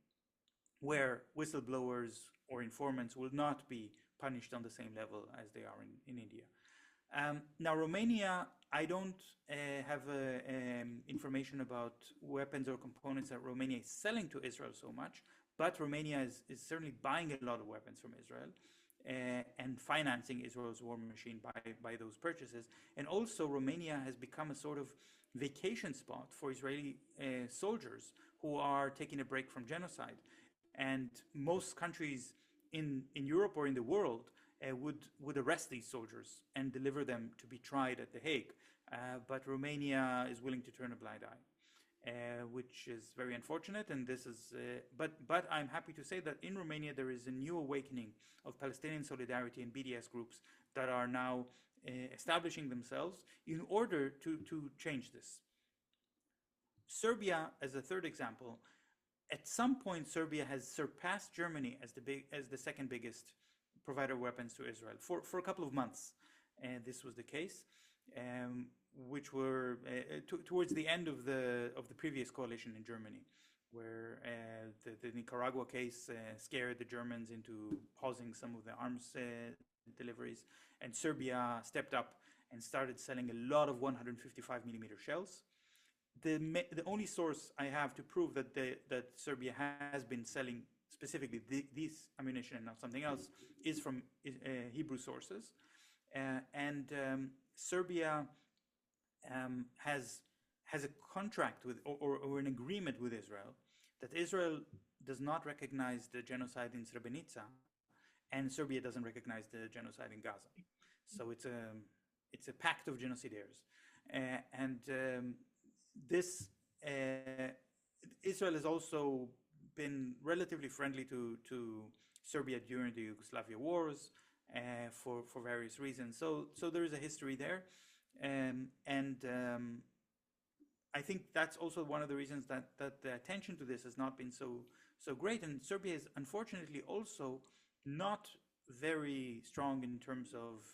where whistleblowers or informants will not be punished on the same level as they are in India. Now, Romania, I don't have information about weapons or components that Romania is selling to Israel so much, but Romania is certainly buying a lot of weapons from Israel and financing Israel's war machine by those purchases. And also, Romania has become a sort of vacation spot for Israeli soldiers who are taking a break from genocide. And most countries in Europe or in the world would arrest these soldiers and deliver them to be tried at The Hague. But Romania is willing to turn a blind eye, which is very unfortunate. And this is, but I'm happy to say that in Romania there is a new awakening of Palestinian solidarity and BDS groups that are now establishing themselves in order to change this. Serbia, as a third example, at some point Serbia has surpassed Germany as the second biggest provider of weapons to Israel for a couple of months. And this was the case, which were towards the end of the previous coalition in Germany, where the Nicaragua case scared the Germans into pausing some of the arms deliveries, and Serbia stepped up and started selling a lot of 155 millimeter shells. The only source I have to prove that Serbia has been selling specifically this ammunition and not something else is from Hebrew sources, and Serbia has a contract with or an agreement with Israel that Israel does not recognize the genocide in Srebrenica, and Serbia doesn't recognize the genocide in Gaza. So it's a pact of genocidaires, and this Israel has also been relatively friendly to Serbia during the Yugoslavia wars for various reasons. So there is a history there, and I think that's also one of the reasons that the attention to this has not been so great. And Serbia is unfortunately also not very strong in terms of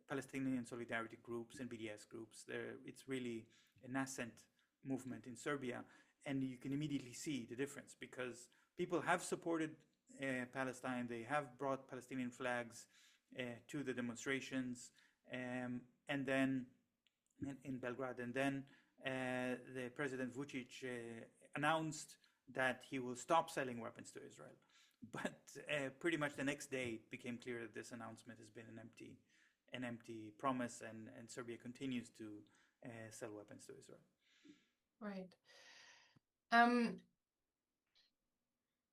Palestinian solidarity groups and BDS groups. It's really a nascent movement in Serbia, and you can immediately see the difference because people have supported Palestine. They have brought Palestinian flags to the demonstrations, and then in Belgrade, and then the President Vucic announced that he will stop selling weapons to Israel. But pretty much the next day, it became clear that this announcement has been an empty promise, and Serbia continues to sell weapons to Israel. Right.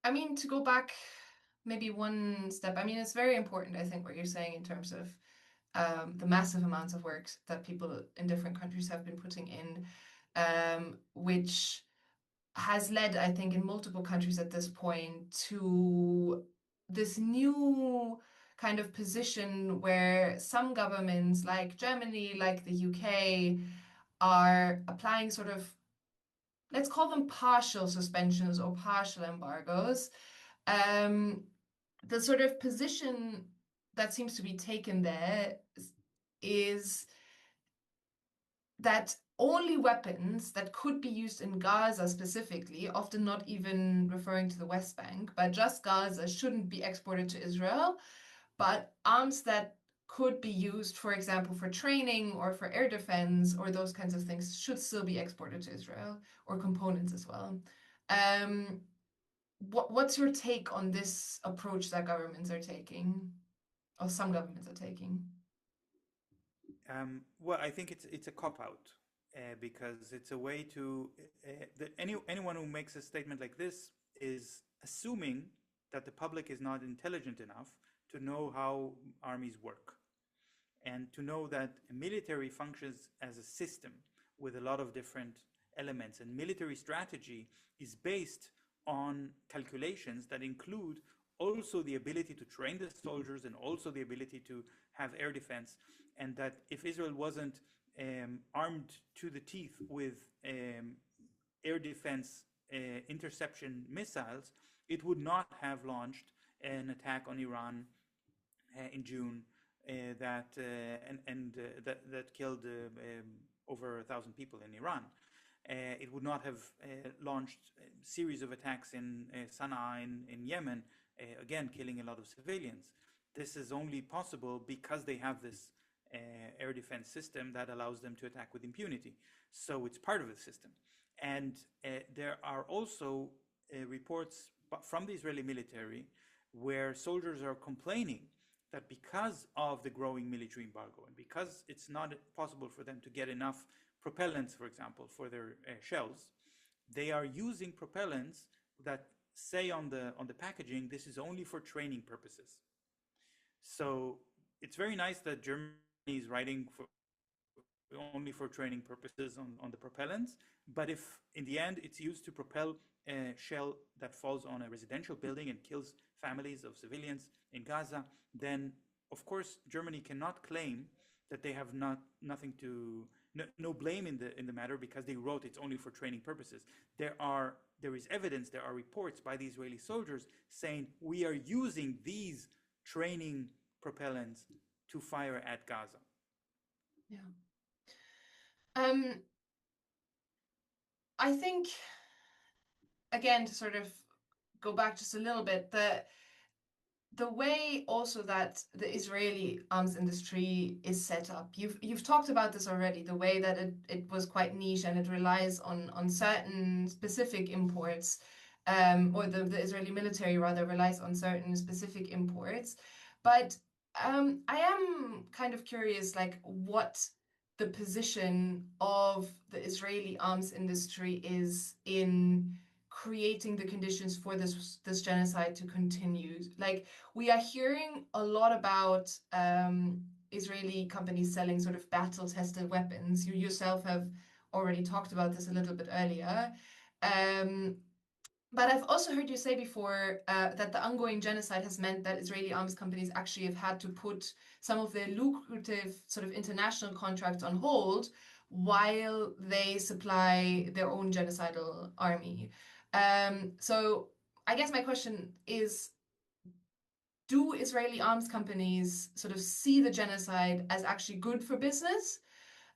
I mean, to go back maybe one step, I mean, it's very important, I think, what you're saying in terms of the massive amounts of work that people in different countries have been putting in, which has led, I think, in multiple countries at this point to this new kind of position where some governments, like Germany, like the UK, are applying sort of, let's call them partial suspensions or partial embargoes. The sort of position that seems to be taken there is that only weapons that could be used in Gaza specifically, often not even referring to the West Bank, but just Gaza, shouldn't be exported to Israel. But arms that could be used, for example, for training or for air defense or those kinds of things, should still be exported to Israel, or components as well. Um, what's your take on this approach that governments are taking, or some governments are taking? Well, I think it's a cop out because it's a way to anyone who makes a statement like this is assuming that the public is not intelligent enough to know how armies work and to know that a military functions as a system with a lot of different elements, and military strategy is based on calculations that include also the ability to train the soldiers and also the ability to have air defense. And that if Israel wasn't armed to the teeth with air defense interception missiles, it would not have launched an attack on Iran in June that killed over 1,000 people in Iran. It would not have launched a series of attacks in Sana'a in Yemen, again killing a lot of civilians. This is only possible because they have this air defense system that allows them to attack with impunity. So it's part of the system. And there are also reports from the Israeli military where soldiers are complaining that because of the growing military embargo and because it's not possible for them to get enough propellants, for example, for their shells, they are using propellants that say on the packaging, this is only for training purposes. So it's very nice that Germany is writing for only for training purposes on the propellants, but if in the end it's used to propel a shell that falls on a residential building and kills families of civilians in Gaza, then of course Germany cannot claim that they have nothing to no blame in the matter because they wrote it's only for training purposes. There is evidence, there are reports by the Israeli soldiers saying we are using these training propellants to fire at Gaza. Yeah. Um, I think, again, to sort of go back just a little bit, the way also that the Israeli arms industry is set up, you've talked about this already, the way that it was quite niche and it relies on certain specific imports, or the Israeli military rather relies on certain specific imports. But I am kind of curious, like, what the position of the Israeli arms industry is in creating the conditions for this genocide to continue. Like, we are hearing a lot about Israeli companies selling sort of battle-tested weapons. You yourself have already talked about this a little bit earlier. But I've also heard you say before that the ongoing genocide has meant that Israeli arms companies actually have had to put some of their lucrative sort of international contracts on hold while they supply their own genocidal army. So I guess my question is, do Israeli arms companies sort of see the genocide as actually good for business?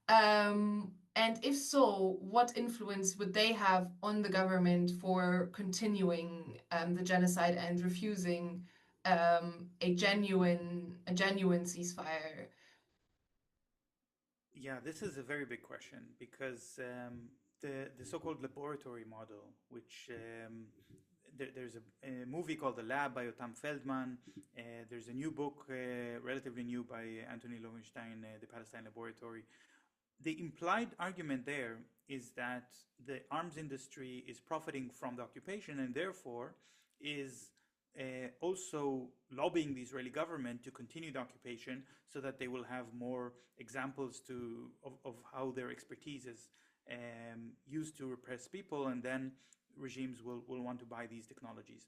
And if so, what influence would they have on the government for continuing the genocide and refusing a genuine ceasefire? Yeah, this is a very big question because the so-called laboratory model, which there's a movie called The Lab by Yotam Feldman. There's a new book, relatively new, by Anthony Lowenstein, The Palestine Laboratory. The implied argument there is that the arms industry is profiting from the occupation and therefore is also lobbying the Israeli government to continue the occupation so that they will have more examples of how their expertise is used to repress people, and then regimes will want to buy these technologies.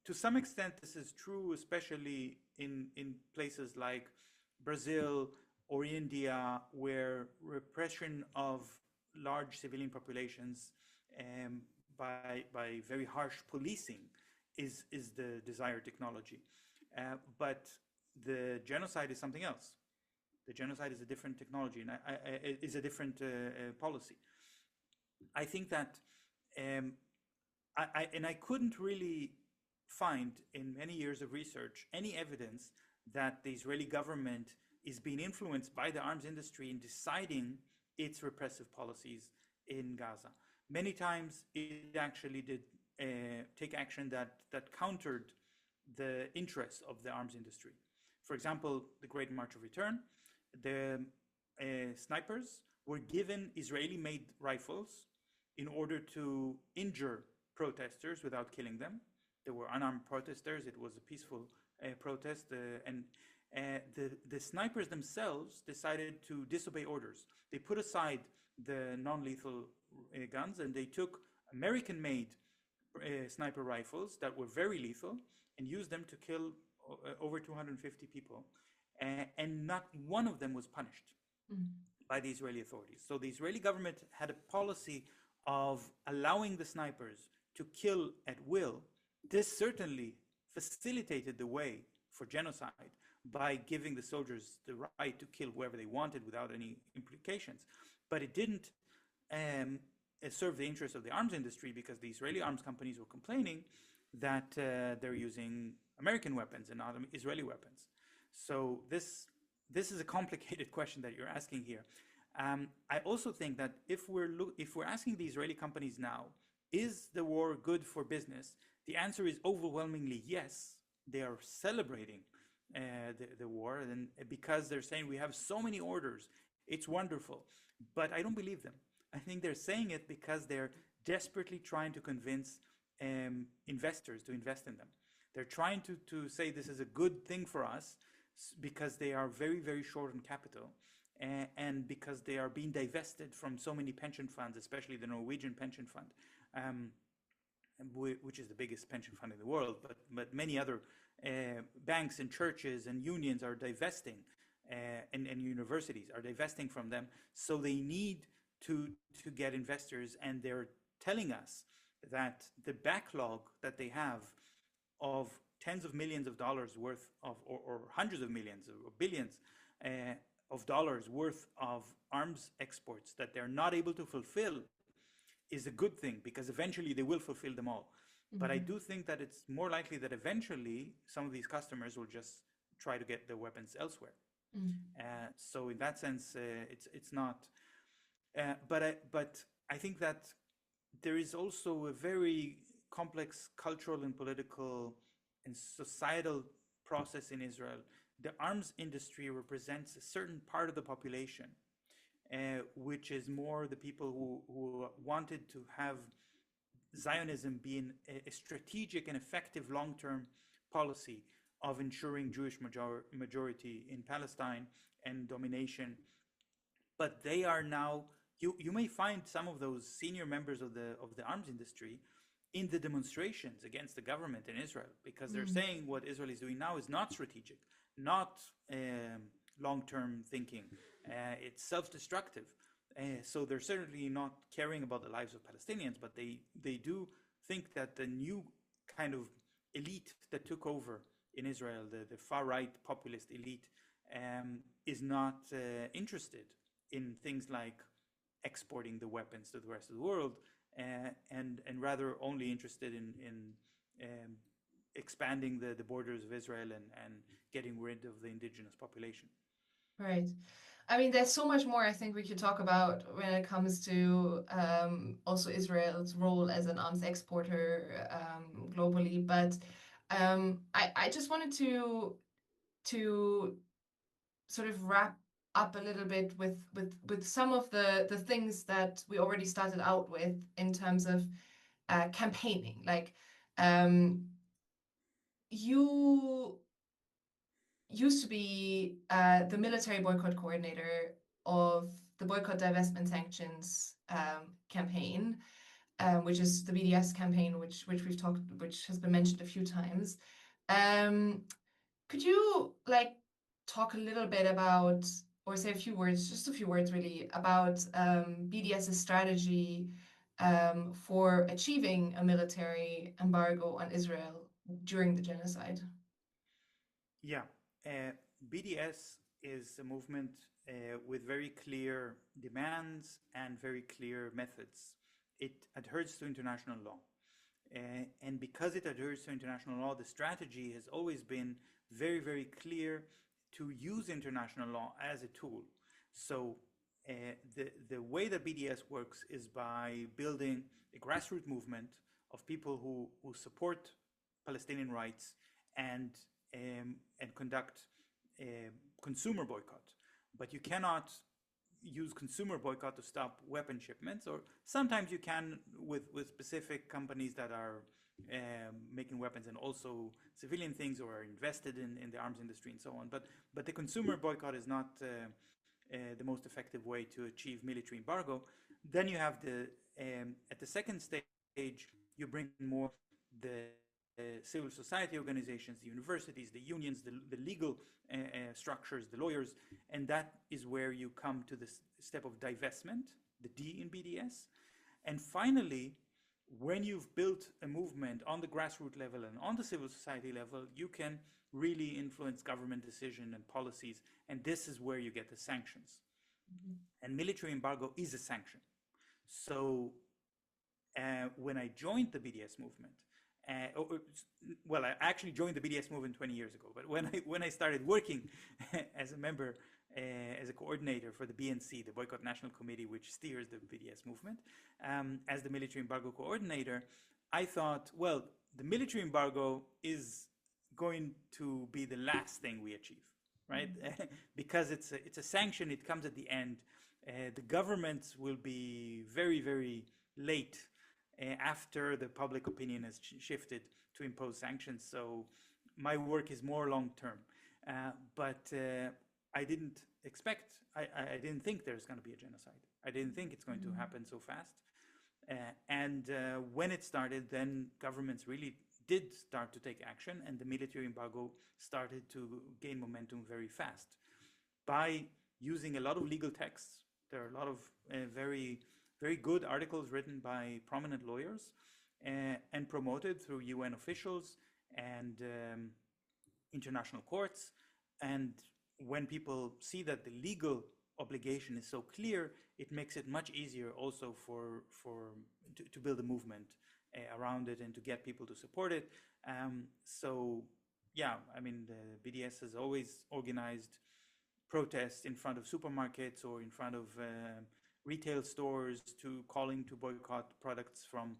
To some extent, this is true, especially in places like Brazil or India, where repression of large civilian populations by very harsh policing is the desired technology. But the genocide is something else. The genocide is a different technology and is a different policy. I think that I couldn't really find in many years of research any evidence that the Israeli government is being influenced by the arms industry in deciding its repressive policies in Gaza. Many times it actually did take action that countered the interests of the arms industry. For example, the Great March of Return, the snipers were given Israeli made rifles in order to injure protesters without killing them. There were unarmed protesters. It was a peaceful protest. The snipers themselves decided to disobey orders. They put aside the non lethal guns and they took American made sniper rifles that were very lethal and used them to kill over 250 people. And not one of them was punished by the Israeli authorities. So the Israeli government had a policy of allowing the snipers to kill at will. This certainly facilitated the way for genocide by giving the soldiers the right to kill whoever they wanted without any implications. But it didn't serve the interests of the arms industry because the Israeli arms companies were complaining that they're using American weapons and not Israeli weapons. So this is a complicated question that you're asking here. I also think that if we're asking the Israeli companies now, is the war good for business? The answer is overwhelmingly yes. They are celebrating the war, and because they're saying we have so many orders, it's wonderful. But I don't believe them. I think they're saying it because they're desperately trying to convince investors to invest in them. They're trying to say this is a good thing for us because they are very, very short on capital and because they are being divested from so many pension funds, especially the Norwegian pension fund, which is the biggest pension fund in the world, but many other banks and churches and unions are divesting, and universities are divesting from them. So they need to get investors, and they're telling us that the backlog that they have of tens of millions of dollars worth of, or hundreds of millions or billions of dollars worth of arms exports that they're not able to fulfill is a good thing because eventually they will fulfill them all. But I do think that it's more likely that eventually some of these customers will just try to get their weapons elsewhere. So in that sense, it's not. But I think that there is also a very complex cultural and political and societal process in Israel. The arms industry represents a certain part of the population, which is more the people who wanted to have Zionism being a strategic and effective long-term policy of ensuring Jewish majority in Palestine and domination. But they are now, you may find some of those senior members of the arms industry in the demonstrations against the government in Israel, because they're saying what Israel is doing now is not strategic, not long-term thinking. It's self-destructive. So they're certainly not caring about the lives of Palestinians, but they do think that the new kind of elite that took over in Israel, the far-right populist elite, is not interested in things like exporting the weapons to the rest of the world, and rather only interested in expanding the borders of Israel and getting rid of the indigenous population. Right. I mean, there's so much more I think we could talk about when it comes to also Israel's role as an arms exporter globally. But I just wanted to sort of wrap up a little bit with some of the things that we already started out with in terms of campaigning. Like you used to be the military boycott coordinator of the boycott, divestment, sanctions campaign, which is the BDS campaign, which we've talked, which has been mentioned a few times. Could you like talk a little bit about, or say a few words, just a few words really, about BDS's strategy for achieving a military embargo on Israel during the genocide? Yeah, BDS is a movement with very clear demands and very clear methods. It adheres to international law. And because it adheres to international law, the strategy has always been very, very clear to use international law as a tool. So the way that BDS works is by building a grassroots movement of people who support Palestinian rights and and conduct a consumer boycott. But you cannot use consumer boycott to stop weapon shipments, or sometimes you can with specific companies that are making weapons and also civilian things or are invested in the arms industry and so on. But the consumer boycott is not the most effective way to achieve military embargo. Then you have the at the second stage you bring more the civil society organizations, the universities, the unions, the legal structures, the lawyers, and that is where you come to the step of divestment, the D in BDS. And finally, when you've built a movement on the grassroots level and on the civil society level, you can really influence government decision and policies, and this is where you get the sanctions. Mhm. And military embargo is a sanction. So when I joined the BDS movement, well, I actually joined the BDS movement 20 years ago. But when I started working as a member, as a coordinator for the BNC, the Boycott National Committee, which steers the BDS movement, as the military embargo coordinator, I thought, well, the military embargo is going to be the last thing we achieve, right? Mhm. Because it's a sanction. It comes at the end. The governments will be very, very late after the public opinion has shifted to impose sanctions. So my work is more long term. But I didn't I didn't think there's going to be a genocide. I didn't think it's going to Mhm. happen so fast. And when it started, then governments really did start to take action, and the military embargo started to gain momentum very fast by using a lot of legal texts. There are a lot of very, very good articles written by prominent lawyers and promoted through UN officials and international courts. And when people see that the legal obligation is so clear, it makes it much easier also to build a movement around it and to get people to support it. So yeah, I mean, the BDS has always organized protests in front of supermarkets or in front of retail stores to calling to boycott products from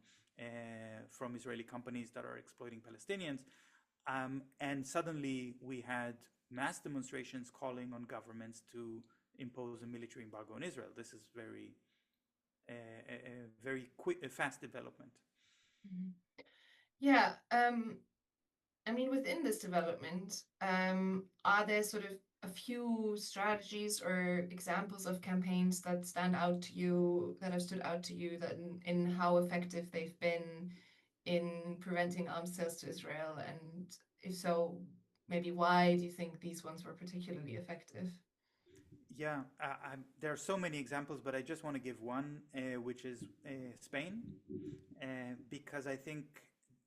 Israeli companies that are exploiting Palestinians. And suddenly we had mass demonstrations calling on governments to impose a military embargo on Israel. This is a very quick, a fast development. Mhm. Yeah, I mean, within this development, are there sort of a few strategies or examples of campaigns that stand out to you, that have stood out to you, that in how effective they've been in preventing arms sales to Israel? And if so, maybe why do you think these ones were particularly effective? Yeah, there are so many examples, but I just want to give one, which is Spain, because I think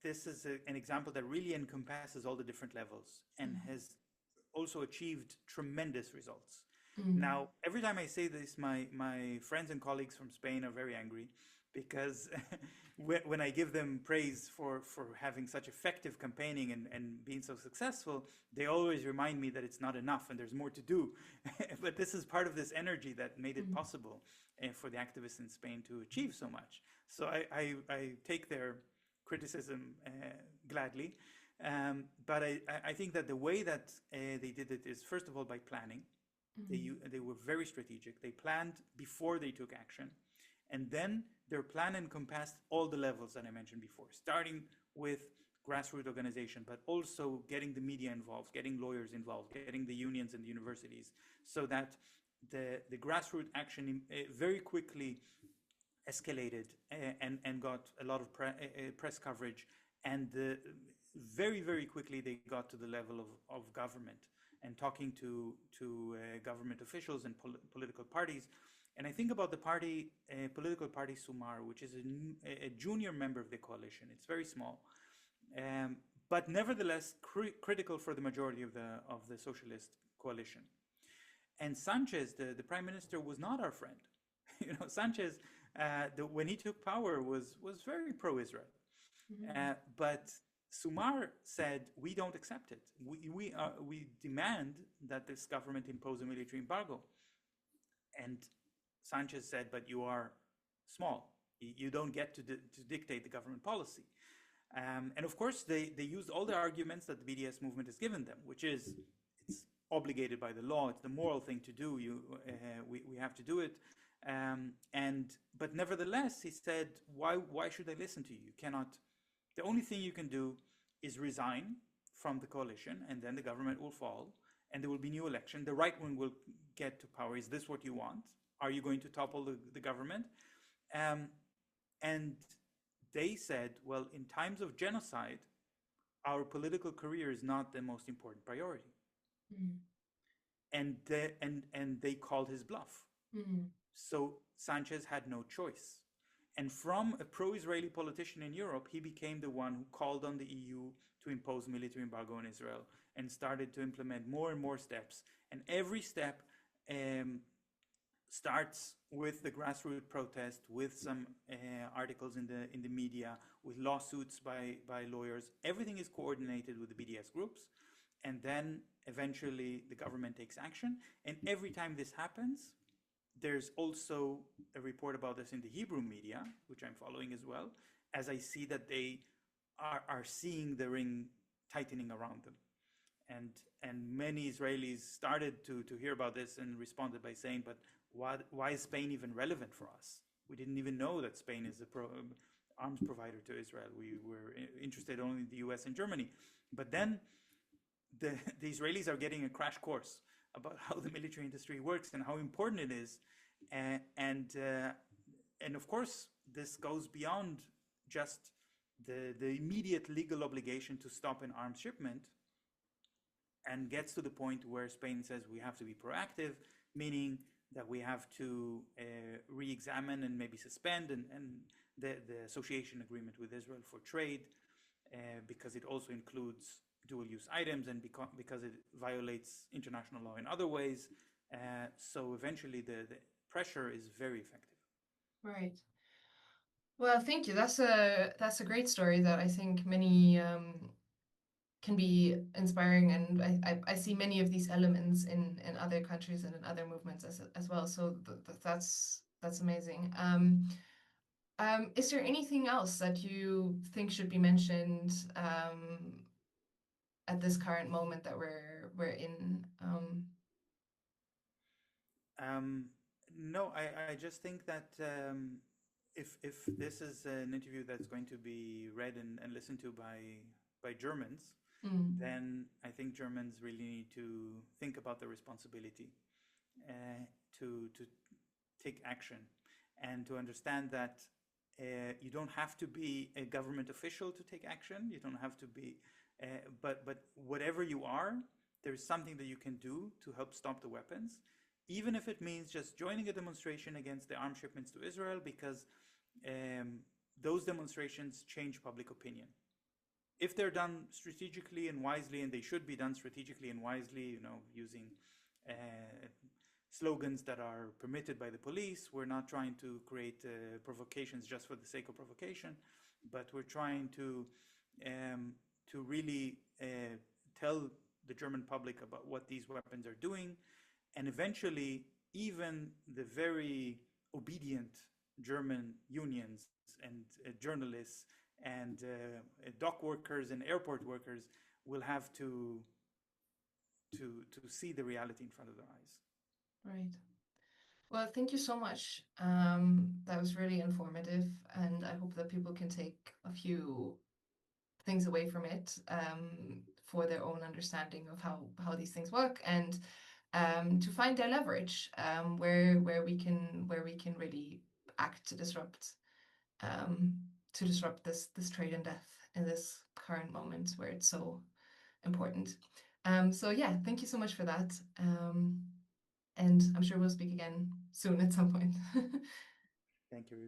this is an example that really encompasses all the different levels and has also achieved tremendous results. Mm. Now, every time I say this, my friends and colleagues from Spain are very angry because when I give them praise for having such effective campaigning and being so successful, they always remind me that it's not enough and there's more to do. But this is part of this energy that made it Mm. possible for the activists in Spain to achieve so much. So I take their criticism gladly. But I think that the way that they did it is, first of all, by planning. Mm. They were very strategic. They planned before they took action. And then their plan encompassed all the levels that I mentioned before, starting with grassroots organization, but also getting the media involved, getting lawyers involved, getting the unions and the universities, so that the grassroots action very quickly escalated and got a lot of press coverage. And very, very quickly, they got to the level of government and talking to government officials and political parties. And I think about the party, political party Sumar, which is a junior member of the coalition. It's very small, um, but nevertheless critical for the majority of the socialist coalition. And Sanchez, the prime minister, was not our friend. Sanchez, when he took power, was very pro-Israel. Mhm. But Sumar said, we don't accept it. We demand that this government impose a military embargo. And Sanchez said, but you are small. You don't get to dictate the government policy. And of course, they used all the arguments that the BDS movement has given them, which is it's obligated by the law. It's the moral thing to do. We have to do it. But nevertheless, he said, why should I listen to you? You cannot. The only thing you can do is resign from the coalition, and then the government will fall, and there will be new election. The right wing will get to power. Is this what you want? Are you going to topple the government? Um, and they said, well, in times of genocide, our political career is not the most important priority. Mhm. And they called his bluff. Mhm. So Sanchez had no choice. And from a pro-Israeli politician in Europe, he became the one who called on the EU to impose military embargo on Israel and started to implement more and more steps. And every step starts with the grassroots protest, with some articles in the media, with lawsuits by lawyers. Everything is coordinated with the BDS groups, and then eventually the government takes action. And every time this happens, there's also a report about this in the Hebrew media, which I'm following as well, as I see that they are seeing the ring tightening around them. And and many Israelis started to hear about this and responded by saying, but why is Spain even relevant for us? We didn't even know that Spain is a arms provider to Israel. We were interested only in the US and Germany. But then the Israelis are getting a crash course about how the military industry works and how important it is. And, and, uh, and of course, this goes beyond just the immediate legal obligation to stop an arms shipment and gets to the point where Spain says we have to be proactive, meaning that we have to re-examine and maybe suspend the association agreement with Israel for trade, because it also includes dual-use items and because it violates international law in other ways. So eventually the pressure is very effective. Right. Well, thank you. That's a great story that I think many can be inspiring, and I see many of these elements in other countries and in other movements as well. So that's amazing. Is there anything else that you think should be mentioned at this current moment that we're in? Um, no, I just think that if this is an interview that's going to be read and listened to by Germans, Mm, then I think Germans really need to think about their responsibility uh, to take action and to understand that you don't have to be a government official to take action. You don't have to be, but whatever you are, there is something that you can do to help stop the weapons, even if it means just joining a demonstration against the arms shipments to Israel, because um, those demonstrations change public opinion. If they're done strategically and wisely, and they should be done strategically and wisely, using uh, slogans that are permitted by the police. We're not trying to create provocations just for the sake of provocation, but we're trying um, to really tell the German public about what these weapons are doing, and eventually, even the very obedient German unions and journalists and dock workers and airport workers will have to see the reality in front of their eyes. right. Well, thank you so much. That was really informative, and I hope that people can take a few things away from it for their own understanding of how these things work, and to find their leverage where we can really act um, to disrupt this trade and death in this current moment where it's so important. So yeah, thank you so much for that. And I'm sure we'll speak again soon at some point. Thank you, Ruth.